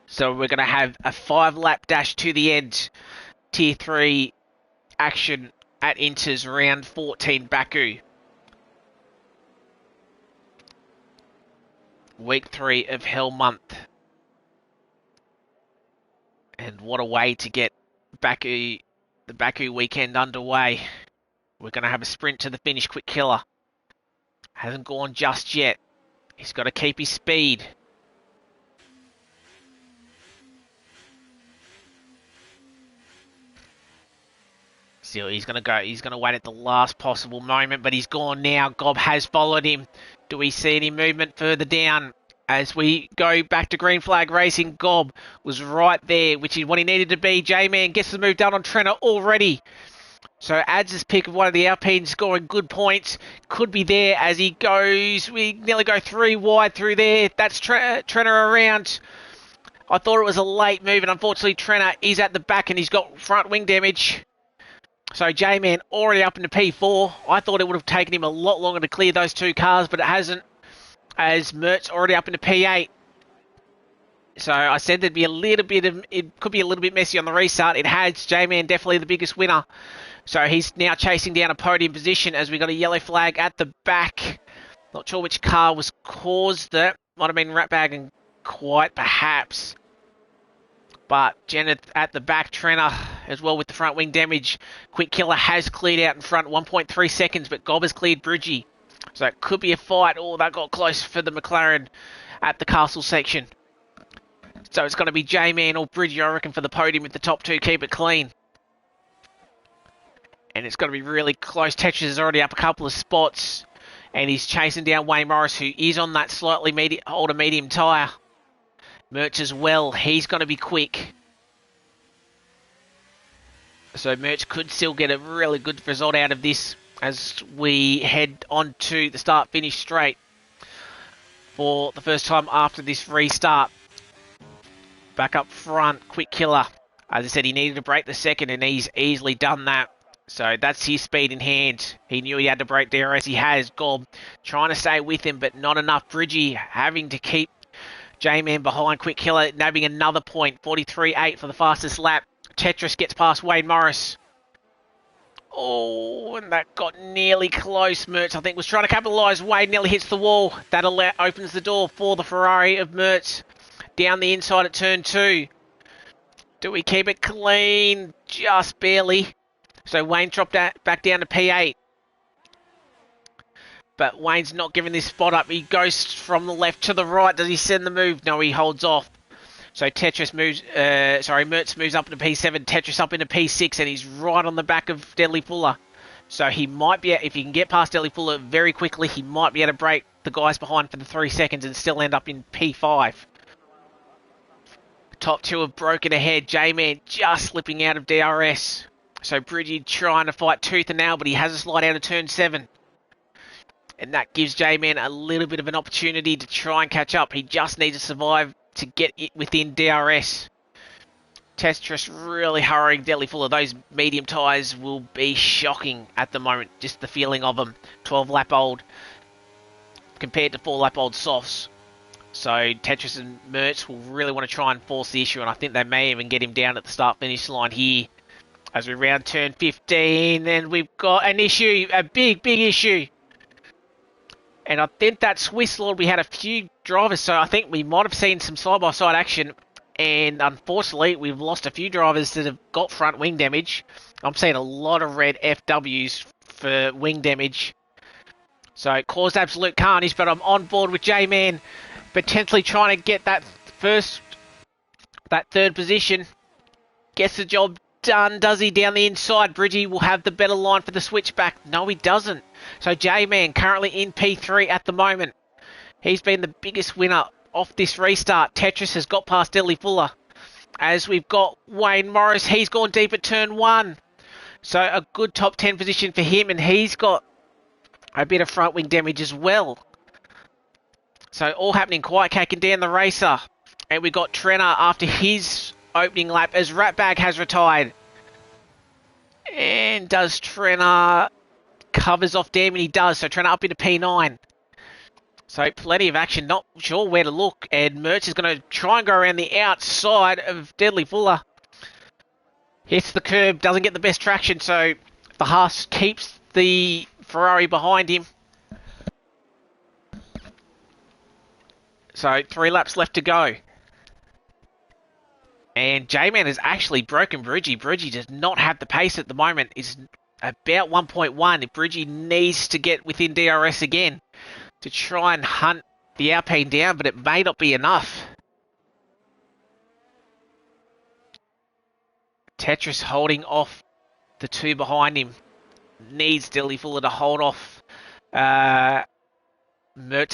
So we're going to have a 5-lap dash to the end. Tier 3 action at Inters round 14 Baku. Week 3 of Hell Month. And what a way to get the Baku weekend underway. We're going to have a sprint to the finish. Quick Killer hasn't gone just yet. He's got to keep his speed. Still, he's going to wait at the last possible moment, but he's gone now. Gob has followed him. Do we see any movement further down? As we go back to green flag racing, Gob was right there, which is what he needed to be. J-Man gets the move done on Trenner already. So adds his pick of one of the Alpines, scoring good points. Could be there as he goes. We nearly go 3 wide through there. That's Trenner around. I thought it was a late move, and unfortunately Trenner is at the back and he's got front wing damage. So J-Man already up into P4. I thought it would have taken him a lot longer to clear those two cars, but it hasn't, as Mert's already up into P8. So I said there'd be a little bit of, it could be a little bit messy on the restart. It has. J-Man definitely the biggest winner. So he's now chasing down a podium position as we got a yellow flag at the back. Not sure which car was caused that. Might have been Ratbag and Quite perhaps. But Janet at the back, Trenner as well with the front wing damage. Quick Killer has cleared out in front, 1.3 seconds, but Gob has cleared Bridgie. So it could be a fight. Oh, that got close for the McLaren at the castle section. So it's going to be J-Man or Bridgie, I reckon, for the podium with the top two. Keep it clean. And it's going to be really close. Tetris is already up a couple of spots. And he's chasing down Wayne Morris, who is on that slightly older medium tyre. Merch as well. He's going to be quick. So Merch could still get a really good result out of this as we head on to the start-finish straight for the first time after this restart. Back up front, Quick Killer. As I said, he needed to break the second, and he's easily done that. So that's his speed in hand. He knew he had to break DRS. He has. Gob trying to stay with him, but not enough. Bridgie having to keep J-Man behind. Quick Killer nabbing another point. 43.8 for the fastest lap. Tetris gets past Wayne Morris. Oh, and that got nearly close. Mertz, I think, was trying to capitalise. Wade nearly hits the wall. That opens the door for the Ferrari of Mertz. Down the inside at turn 2. Do we keep it clean? Just barely. So Wayne dropped back down to P8. But Wayne's not giving this spot up. He goes from the left to the right. Does he send the move? No, he holds off. So Tetris moves, Mertz moves up into P7, Tetris up into P6, and he's right on the back of Deadly Fuller. So he might be, if he can get past Deadly Fuller very quickly, he might be able to break the guys behind for the 3 seconds and still end up in P5. Top two have broken ahead. J-Man just slipping out of DRS. So Bridgie trying to fight tooth and nail, but he has a slide out of turn 7. And that gives J-Man a little bit of an opportunity to try and catch up. He just needs to survive to get it within DRS. Tetris really hurrying Deadly Fuller. Those medium tyres will be shocking at the moment. Just the feeling of them. 12 lap old compared to 4 lap old softs. So Tetris and Mertz will really want to try and force the issue, and I think they may even get him down at the start-finish line here as we round turn 15, and we've got an issue, a big issue. And I think that Swiss Lord, we had a few drivers, so I think we might have seen some side-by-side action, and unfortunately we've lost a few drivers that have got front wing damage. I'm seeing a lot of red FWs for wing damage. So it caused absolute carnage, but I'm on board with J-Man, potentially trying to get that third position. Gets the job done, does he? Down the inside, Bridgie will have the better line for the switchback. No, he doesn't. So J-Man currently in P3 at the moment. He's been the biggest winner off this restart. Tetris has got past Deadly Fuller. As we've got Wayne Morris, he's gone deep at turn 1. So a good top 10 position for him, and he's got a bit of front wing damage as well. So all happening quite caking down the racer. And we got Trenner after his opening lap as Ratbag has retired. And does Trenner covers off Damon? He does. So Trenner up into P9. So plenty of action. Not sure where to look. And Mertz is going to try and go around the outside of Deadly Fuller. Hits the curb. Doesn't get the best traction. So the Haas keeps the Ferrari behind him. So 3 laps left to go. And J-Man has actually broken Bridgie. Bridgie does not have the pace at the moment. It's about 1.1. Bridgie needs to get within DRS again to try and hunt the Alpine down, but it may not be enough. Tetris holding off the 2 behind him. Needs Deadly Fuller to hold off Mertz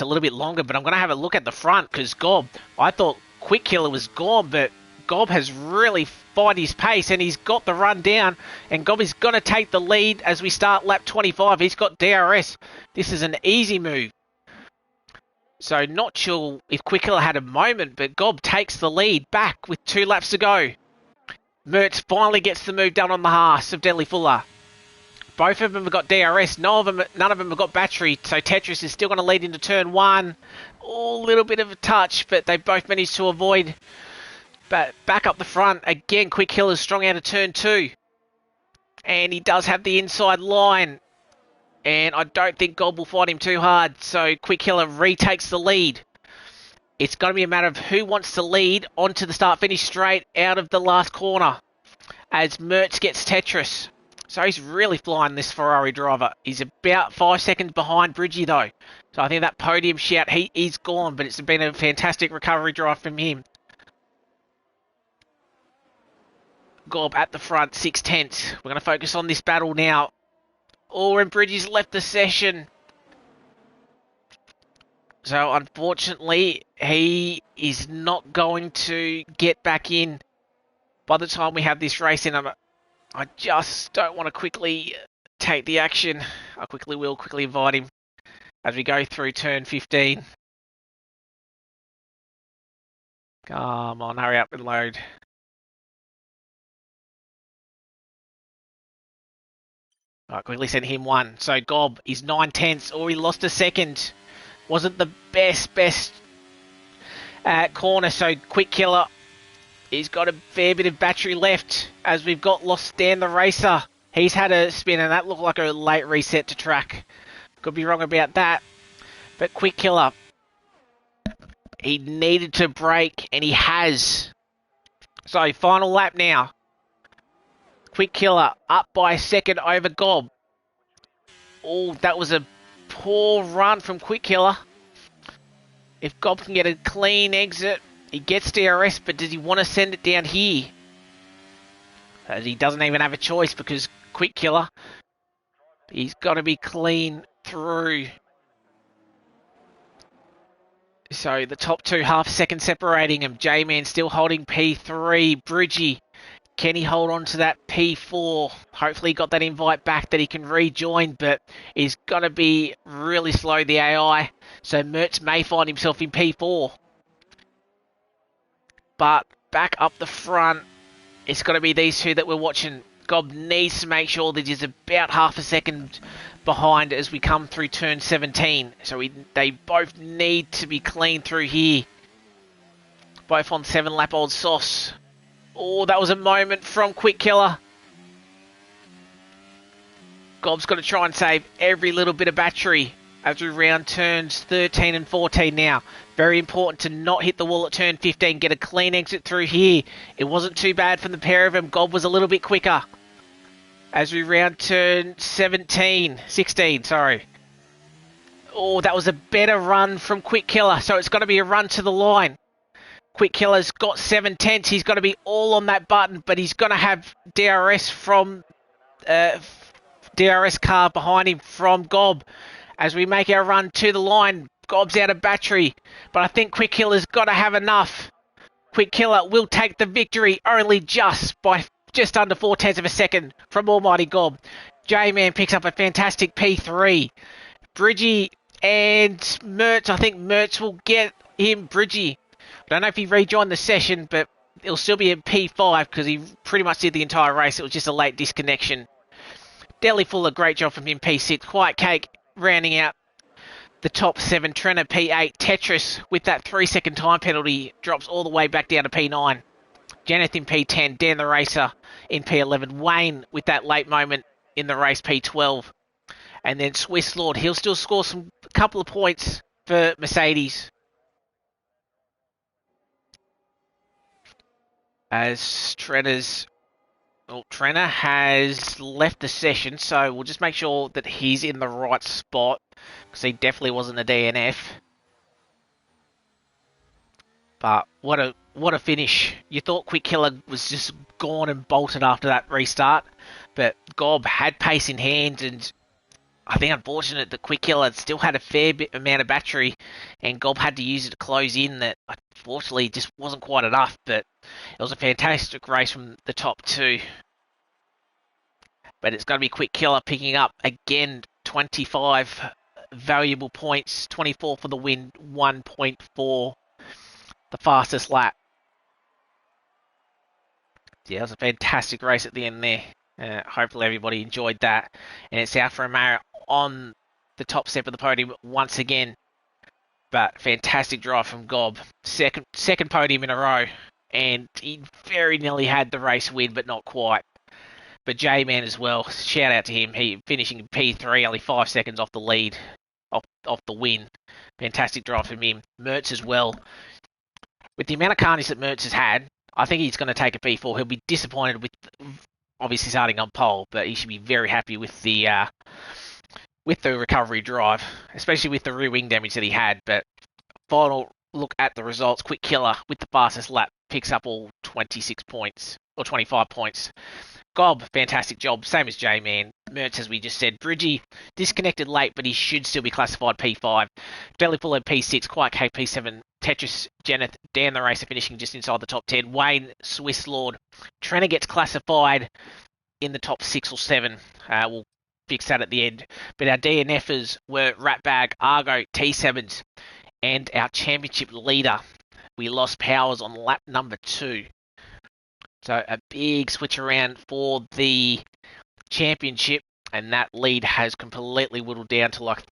a little bit longer, but I'm going to have a look at the front because Gob, I thought Quick Killer was gone, but Gob has really fought his pace and he's got the run down, and Gob is going to take the lead as we start lap 25. He's got DRS. This is an easy move. So not sure if Quick Killer had a moment, but Gob takes the lead back with 2 laps to go. Mertz finally gets the move done on the Haas of Deadly Fuller. Both of them have got DRS. None of them have got battery. So Tetris is still going to lead into turn 1. A little bit of a touch, but they both managed to avoid. But back up the front. Again, Quick Killer's strong out of turn 2. And he does have the inside line. And I don't think Gob will fight him too hard. So Quick Killer retakes the lead. It's going to be a matter of who wants to lead onto the start-finish straight out of the last corner. As Mertz gets Tetris. So he's really flying, this Ferrari driver. He's about 5 seconds behind Bridgie though. So I think that podium shout, he's gone, but it's been a fantastic recovery drive from him. Gob at the front, 6/10. We're going to focus on this battle now. And Bridgie's left the session. So unfortunately, he is not going to get back in by the time we have this race in. I just don't want to quickly take the action. I will quickly invite him as we go through turn 15. Come on, hurry up and load. All right, quickly send him 1. So Gob is 9/10. He lost a second. Wasn't the best corner. So Quick Killer, he's got a fair bit of battery left as we've got Lost Stan the Racer. He's had a spin and that looked like a late reset to track. Could be wrong about that. But Quick Killer, he needed to brake and he has. So final lap now. Quick Killer up by a second over Gob. That was a poor run from Quick Killer. If Gob can get a clean exit, he gets DRS, but does he want to send it down here? As he doesn't even have a choice because Quick Killer, he's got to be clean through. So the top 2 half seconds separating him. J-Man still holding P3. Bridgie, can he hold on to that P4? Hopefully he got that invite back that he can rejoin, but he's going to be really slow, the AI. So Mertz may find himself in P4. But back up the front, it's got to be these two that we're watching. Gob needs to make sure that he's about half a second behind as we come through turn 17. So they both need to be clean through here. Both on 7-lap-old sauce. That was a moment from Quick Killer. Gob's got to try and save every little bit of battery as we round turns 13 and 14 now. Very important to not hit the wall at turn 15. Get a clean exit through here. It wasn't too bad from the pair of them. Gob was a little bit quicker. As we round turn 16, sorry. That was a better run from Quick Killer. So it's got to be a run to the line. Quick Killer's got 7/10. He's got to be all on that button, but he's going to have DRS from DRS car behind him from Gob. As we make our run to the line, Gob's out of battery, but I think Quick Killer's got to have enough. Quick Killer will take the victory only just by just under 4/10 of a second from Almighty Gob. J-Man picks up a fantastic P3. Bridgie and Mertz, I think Mertz will get him. Bridgie, I don't know if he rejoined the session, but it'll still be a P5 because he pretty much did the entire race. It was just a late disconnection. Deli Fuller, great job from him, P6. Quiet Cake rounding out the top 7. Trenner, P8. Tetris, with that 3-second time penalty, drops all the way back down to P9. Janeth in P10. Dan the Racer in P11. Wayne, with that late moment in the race, P12. And then Swiss Lord, he'll still score a couple of points for Mercedes. As Trenner has left the session, so we'll just make sure that he's in the right spot, because he definitely wasn't a DNF. But what a finish. You thought Quick Killer was just gone and bolted after that restart, but Gob had pace in hand, and I think unfortunate that Quick Killer still had a fair amount of battery, and Gob had to use it to close in. That unfortunately just wasn't quite enough, but it was a fantastic race from the top 2. But it's going to be Quick Killer picking up again 25 valuable points. 24 for the win, 1.4 the fastest lap. Yeah, it was a fantastic race at the end there. Hopefully everybody enjoyed that. And it's Alfa Romeo on the top step of the podium once again. But fantastic drive from Gob. Second podium in a row. And he very nearly had the race win, but not quite. But J-Man as well, shout out to him. He finishing P3, only 5 seconds off the lead, off the win. Fantastic drive from him. Mertz as well. With the amount of carnage that Mertz has had, I think he's going to take a P4. He'll be disappointed with obviously starting on pole, but he should be very happy with the recovery drive, especially with the rear wing damage that he had. But final look at the results. Quick Killer with the fastest lap picks up all 26 points or 25 points. Gob, fantastic job, same as J-Man. Mertz, as we just said. Bridgie, disconnected late, but he should still be classified P5. Deli Fuller P6, Quiet K P7, Tetris, Jeneth, Dan the Racer finishing just inside the top 10. Wayne, Swiss Lord. Trenner gets classified in the top 6 or 7. We'll fix that at the end. But our DNFers were Ratbag, Argo, T7s, and our championship leader. We lost Powers on lap number 2. So a big switch around for the championship, and that lead has completely whittled down to like,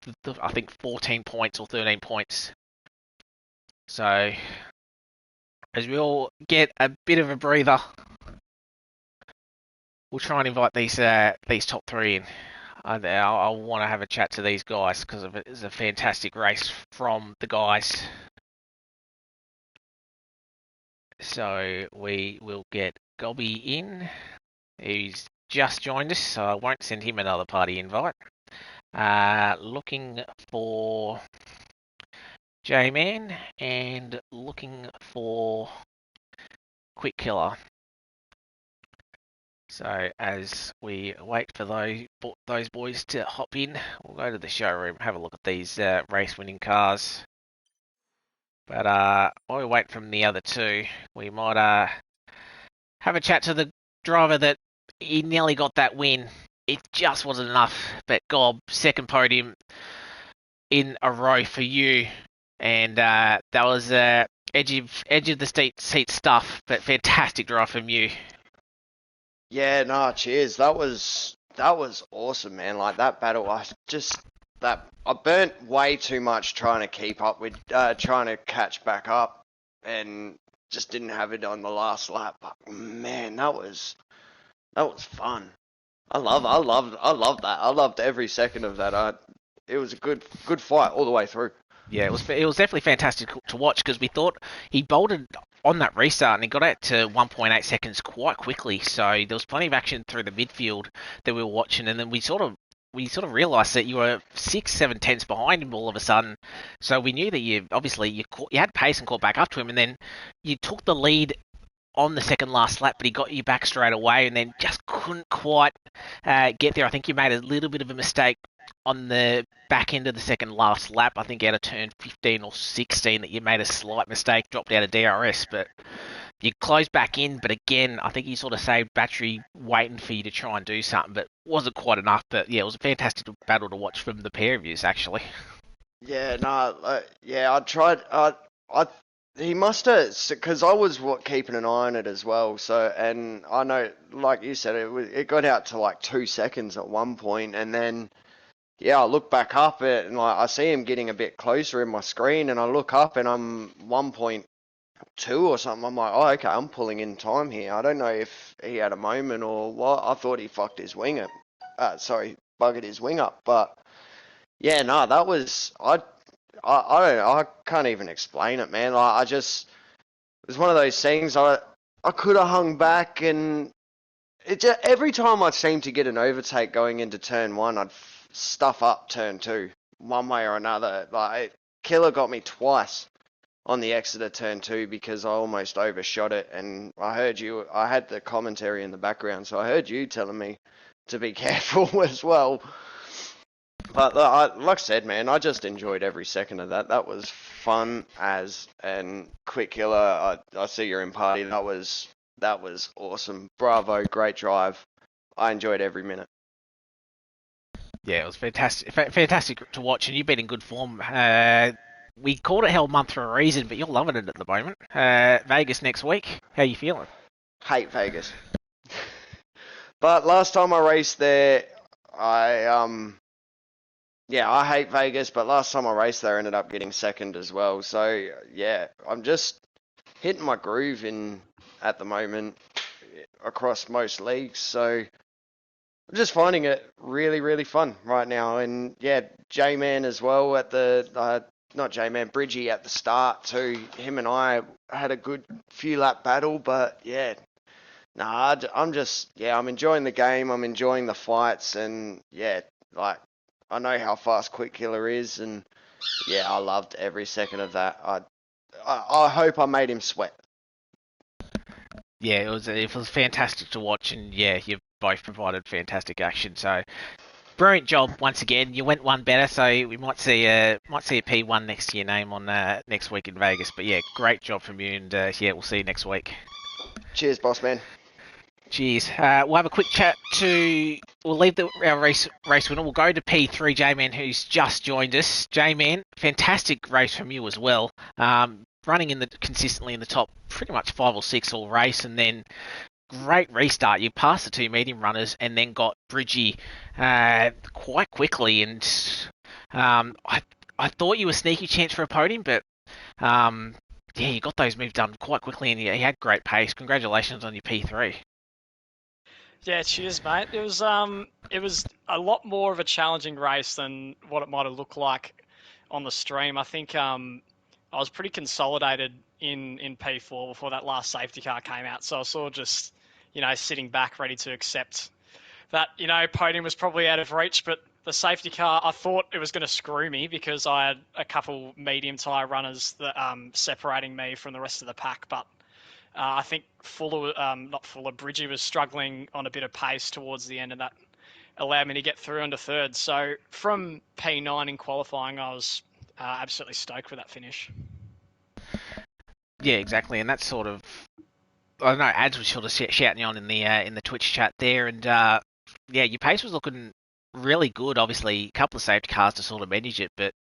I think 14 points or 13 points. So as we all get a bit of a breather, we'll try and invite these top 3 in. I want to have a chat to these guys because it's a fantastic race from the guys. So we will get Gobby in. He's just joined us, so I won't send him another party invite. Looking for J-Man and looking for Quick Killer. So as we wait for those boys to hop in, we'll go to the showroom, have a look at these race-winning cars. But while we wait from the other two, we might have a chat to the driver that he nearly got that win. It just wasn't enough. But Gob, second podium in a row for you, and that was edge of the seat stuff. But fantastic drive from you. Yeah, no, cheers. That was awesome, man. Like that battle, I burnt way too much trying to keep up with, trying to catch back up, and just didn't have it on the last lap. But man, that was fun. I loved that. I loved every second of that. It was a good fight all the way through. Yeah, it was definitely fantastic to watch because we thought he bolted on that restart and he got out to 1.8 seconds quite quickly. So there was plenty of action through the midfield that we were watching, and then we sort of realised that you were 6-7 tenths behind him all of a sudden. So we knew that you had pace and caught back up to him, and then you took the lead on the second last lap, but he got you back straight away, and then just couldn't quite get there. I think you made a little bit of a mistake on the back end of the second last lap. I think out of turn 15 or 16 that you made a slight mistake, dropped out of DRS, but you closed back in. But again, I think you sort of saved battery waiting for you to try and do something, but wasn't quite enough. But yeah, it was a fantastic battle to watch from the pair of yous, actually. Yeah, no, I tried. He must have, because I was keeping an eye on it as well. So, and I know, like you said, it got out to like 2 seconds at one point, and then yeah, I look back up and like I see him getting a bit closer in my screen, and I look up and I'm 1.2 or something. I'm like, oh, okay, I'm pulling in time here. I don't know if he had a moment or what. I thought he fucked his wing up. Buggered his wing up. But yeah, no, that was I don't know. I can't even explain it, man. Like, it was one of those things. I could have hung back, and every time I seemed to get an overtake going into turn 1, I'd stuff up turn 2, one way or another. Like Killer got me twice on the exit of turn 2 because I almost overshot it, and I had the commentary in the background, so I heard you telling me to be careful as well. But like I said, man, I just enjoyed every second of that. That was fun and Quick Killer. I see you're in party. That was awesome. Bravo, great drive. I enjoyed every minute. Yeah, it was fantastic, fantastic to watch, and you've been in good form. We called it Hell Month for a reason, but you're loving it at the moment. Vegas next week. How you feeling? Hate Vegas. But last time I raced there, I hate Vegas, but last time I raced there, I ended up getting second as well. So yeah, I'm just hitting my groove in at the moment across most leagues. So I'm just finding it really, really fun right now. And yeah, J-Man as well at the not J-Man, Bridgie at the start too. Him and I had a good few lap battle, but yeah, nah, I'm enjoying the game. I'm enjoying the fights, and yeah, like I know how fast Quick Killer is, and yeah, I loved every second of that. I hope I made him sweat. Yeah, it was fantastic to watch, and yeah, you've both provided fantastic action. So brilliant job once again. You went one better, so we might see a P1 next to your name on next week in Vegas. But yeah, great job from you, and yeah, we'll see you next week. Cheers, boss man. Cheers. We'll have a quick chat to. We'll leave our race winner. We'll go to P3 J-Man, who's just joined us. J-Man, fantastic race from you as well. Running consistently in the top, pretty much 5 or 6 all race, and then great restart. You passed the 2 medium runners, and then got Bridgie quite quickly. And I thought you were a sneaky chance for a podium, but yeah, you got those moves done quite quickly, and you had great pace. Congratulations on your P3. Yeah, cheers, mate. It was a lot more of a challenging race than what it might have looked like on the stream. I think I was pretty consolidated in P4 before that last safety car came out, so I was sort of just, sitting back, ready to accept that, podium was probably out of reach. But the safety car, I thought it was going to screw me because I had a couple medium tyre runners that separating me from the rest of the pack, but. I think Bridgie was struggling on a bit of pace towards the end, and that allowed me to get through into third. So from P9 in qualifying, I was absolutely stoked with that finish. Yeah, exactly, and that's sort of. I don't know. Ads was sort of shouting on in the Twitch chat there, and yeah, your pace was looking really good. Obviously, a couple of safety cars to sort of manage it, but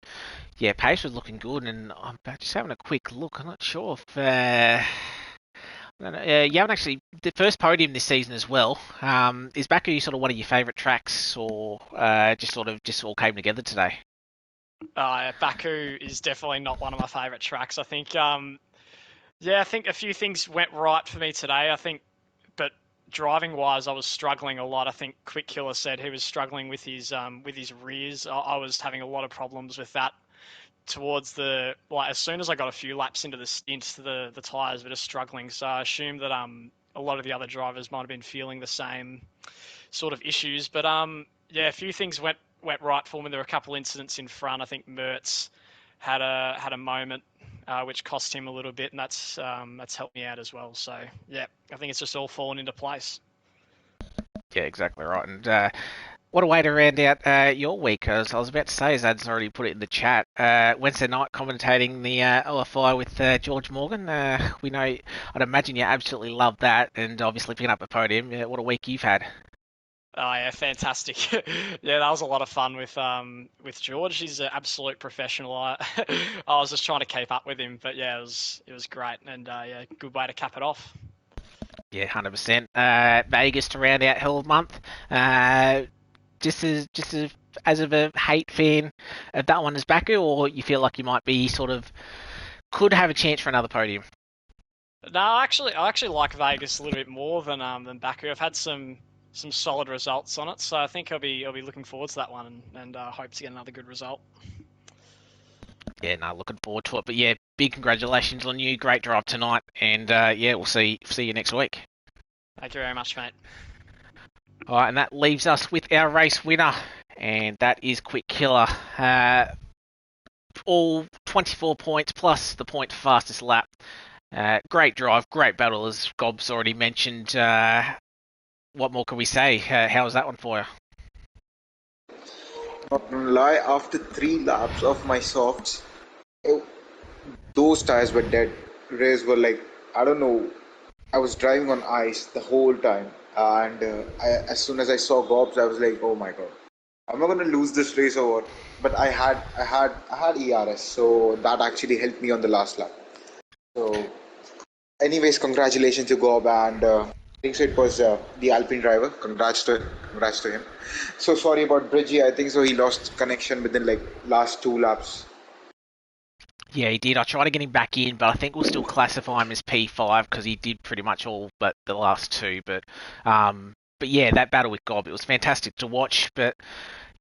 yeah, pace was looking good. And I'm just having a quick look. I'm not sure if. You haven't actually the first podium this season as well. Is Baku sort of one of your favourite tracks, or just all came together today? Baku is definitely not one of my favourite tracks. I think, I think a few things went right for me today. But driving wise, I was struggling a lot. I think Quick Killer said he was struggling with his rears. I was having a lot of problems with that. Towards as soon as I got a few laps into the stint, the tyres were just struggling. So I assumed that a lot of the other drivers might have been feeling the same sort of issues. But a few things went right for me. There were a couple incidents in front. I think Mertz had a moment which cost him a little bit, and that's helped me out as well. So yeah, I think it's just all fallen into place. Yeah, exactly right. And what a way to round out your week. As I was about to say, Zad's already put it in the chat. Wednesday night commentating the OFI with George Morgan. We know, I'd imagine you absolutely love that, and obviously picking up a podium. What a week you've had. Oh yeah, fantastic! Yeah, that was a lot of fun with George. He's an absolute professional. I was just trying to keep up with him, but yeah, it was great, and good way to cap it off. Yeah, 100%. Vegas to round out Hell Month. Just as of a hate fan of that one as Baku, or you feel like you might be could have a chance for another podium? No, I actually like Vegas a little bit more than Baku. I've had some solid results on it, so I think I'll be looking forward to that one and hope to get another good result. Yeah, no, looking forward to it. But yeah, big congratulations on you. Great drive tonight, and we'll see you next week. Thank you very much, mate. All right, and that leaves us with our race winner, and that is Quick Killer. All 24 points plus the point fastest lap. Great drive, great battle, as Gob's already mentioned. What more can we say? How was that one for you? Not gonna lie, after 3 laps of my softs, those tires were dead. Rays were like, I don't know, I was driving on ice the whole time. And as soon as I saw Gobs, I was like, oh my god. I'm not gonna lose this race or what. But I had ERS, so that actually helped me on the last lap. So, anyways, congratulations to Gob, and I think so it was the Alpine driver. Congrats to him. So sorry about Bridgie. I think so he lost connection within like last two laps. Yeah, he did. I tried to get him back in, but I think we'll still classify him as P5 because he did pretty much all but the last two. But yeah, that battle with Gob, it was fantastic to watch. But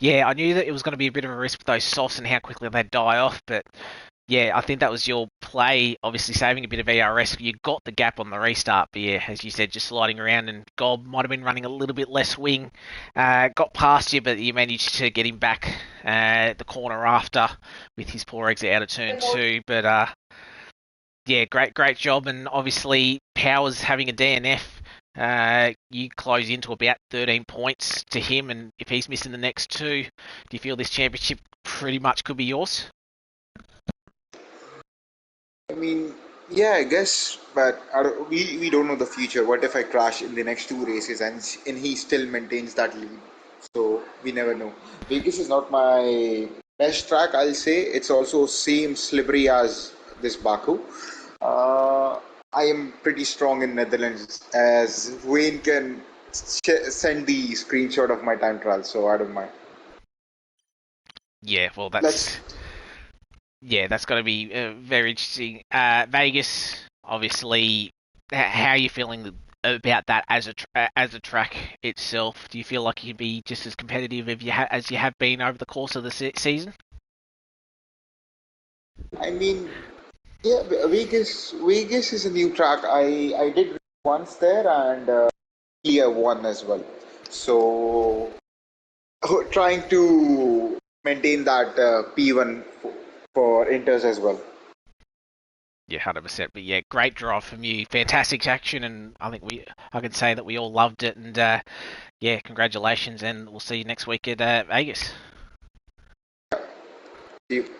yeah, I knew that it was going to be a bit of a risk with those softs and how quickly they'd die off. But yeah, I think that was your play, obviously saving a bit of ERS. You got the gap on the restart, but yeah, as you said, just sliding around, and Gob might have been running a little bit less wing. Got past you, but you managed to get him back the corner after with his poor exit out of turn two. But yeah, great job, and obviously Powers having a DNF. You close into about 13 points to him, and if he's missing the next two, do you feel this championship pretty much could be yours? I mean, yeah, I guess, but we don't know the future. What if I crash in the next two races and he still maintains that lead? So we never know. Vegas is not my best track, I'll say. It's also same slippery as this Baku. Uh, I am pretty strong in Netherlands, as Wayne can send the screenshot of my time trial, so I don't mind. Yeah, well, Let's that's going to be very interesting. Vegas, obviously, how are you feeling about that as a track itself? Do you feel like you can be just as competitive as you have been over the course of the season? I mean, yeah, Vegas is a new track. I did once there, and I won as well. So trying to maintain that P1 for Inters as well. Yeah, 100%. But yeah, great drive from you. Fantastic action, and I can say that we all loved it. And yeah, congratulations, and we'll see you next week at Vegas. See you.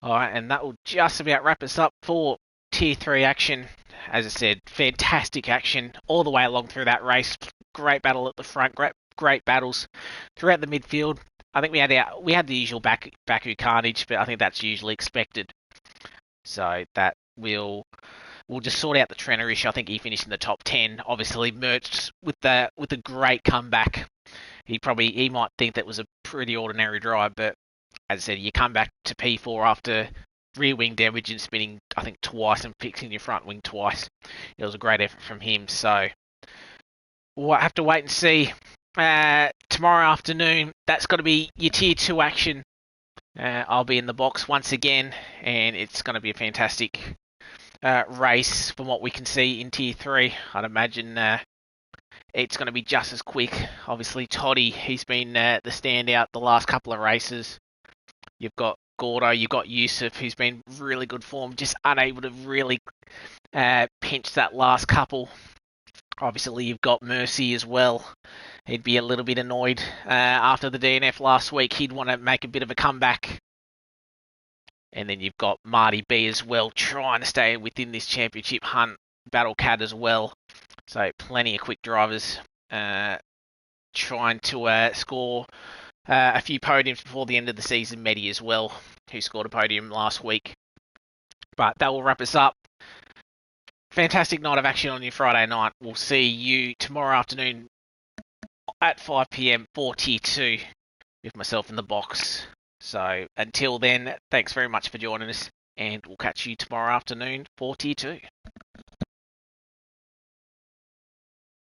All right, and that will just about wrap us up for Tier 3 action. As I said, fantastic action all the way along through that race. Great battle at the front, great battles throughout the midfield. I think we had the usual Baku carnage, but I think that's usually expected. So that we'll just sort out the Trenner issue. I think he finished in the top 10. Obviously, merged with a great comeback. He might think that was a pretty ordinary drive, but as I said, you come back to P4 after rear wing damage and spinning, I think, twice and fixing your front wing twice. It was a great effort from him. So we'll have to wait and see. Tomorrow afternoon, that's got to be your Tier 2 action. I'll be in the box once again, and it's going to be a fantastic race from what we can see in Tier 3. I'd imagine it's going to be just as quick. Obviously, Toddy, he's been the standout the last couple of races. You've got Gordo, you've got Yusuf, who's been really good form, just unable to really pinch that last couple. Obviously, you've got Mercy as well. He'd be a little bit annoyed after the DNF last week. He'd want to make a bit of a comeback. And then you've got Marty B as well, trying to stay within this championship hunt. Battle Cat as well. So plenty of quick drivers trying to score a few podiums before the end of the season. Medi as well, who scored a podium last week. But that will wrap us up. Fantastic night of action on your Friday night. We'll see you tomorrow afternoon at 5 p.m. for Tier 2 with myself in the box. So until then, thanks very much for joining us, and we'll catch you tomorrow afternoon for Tier 2.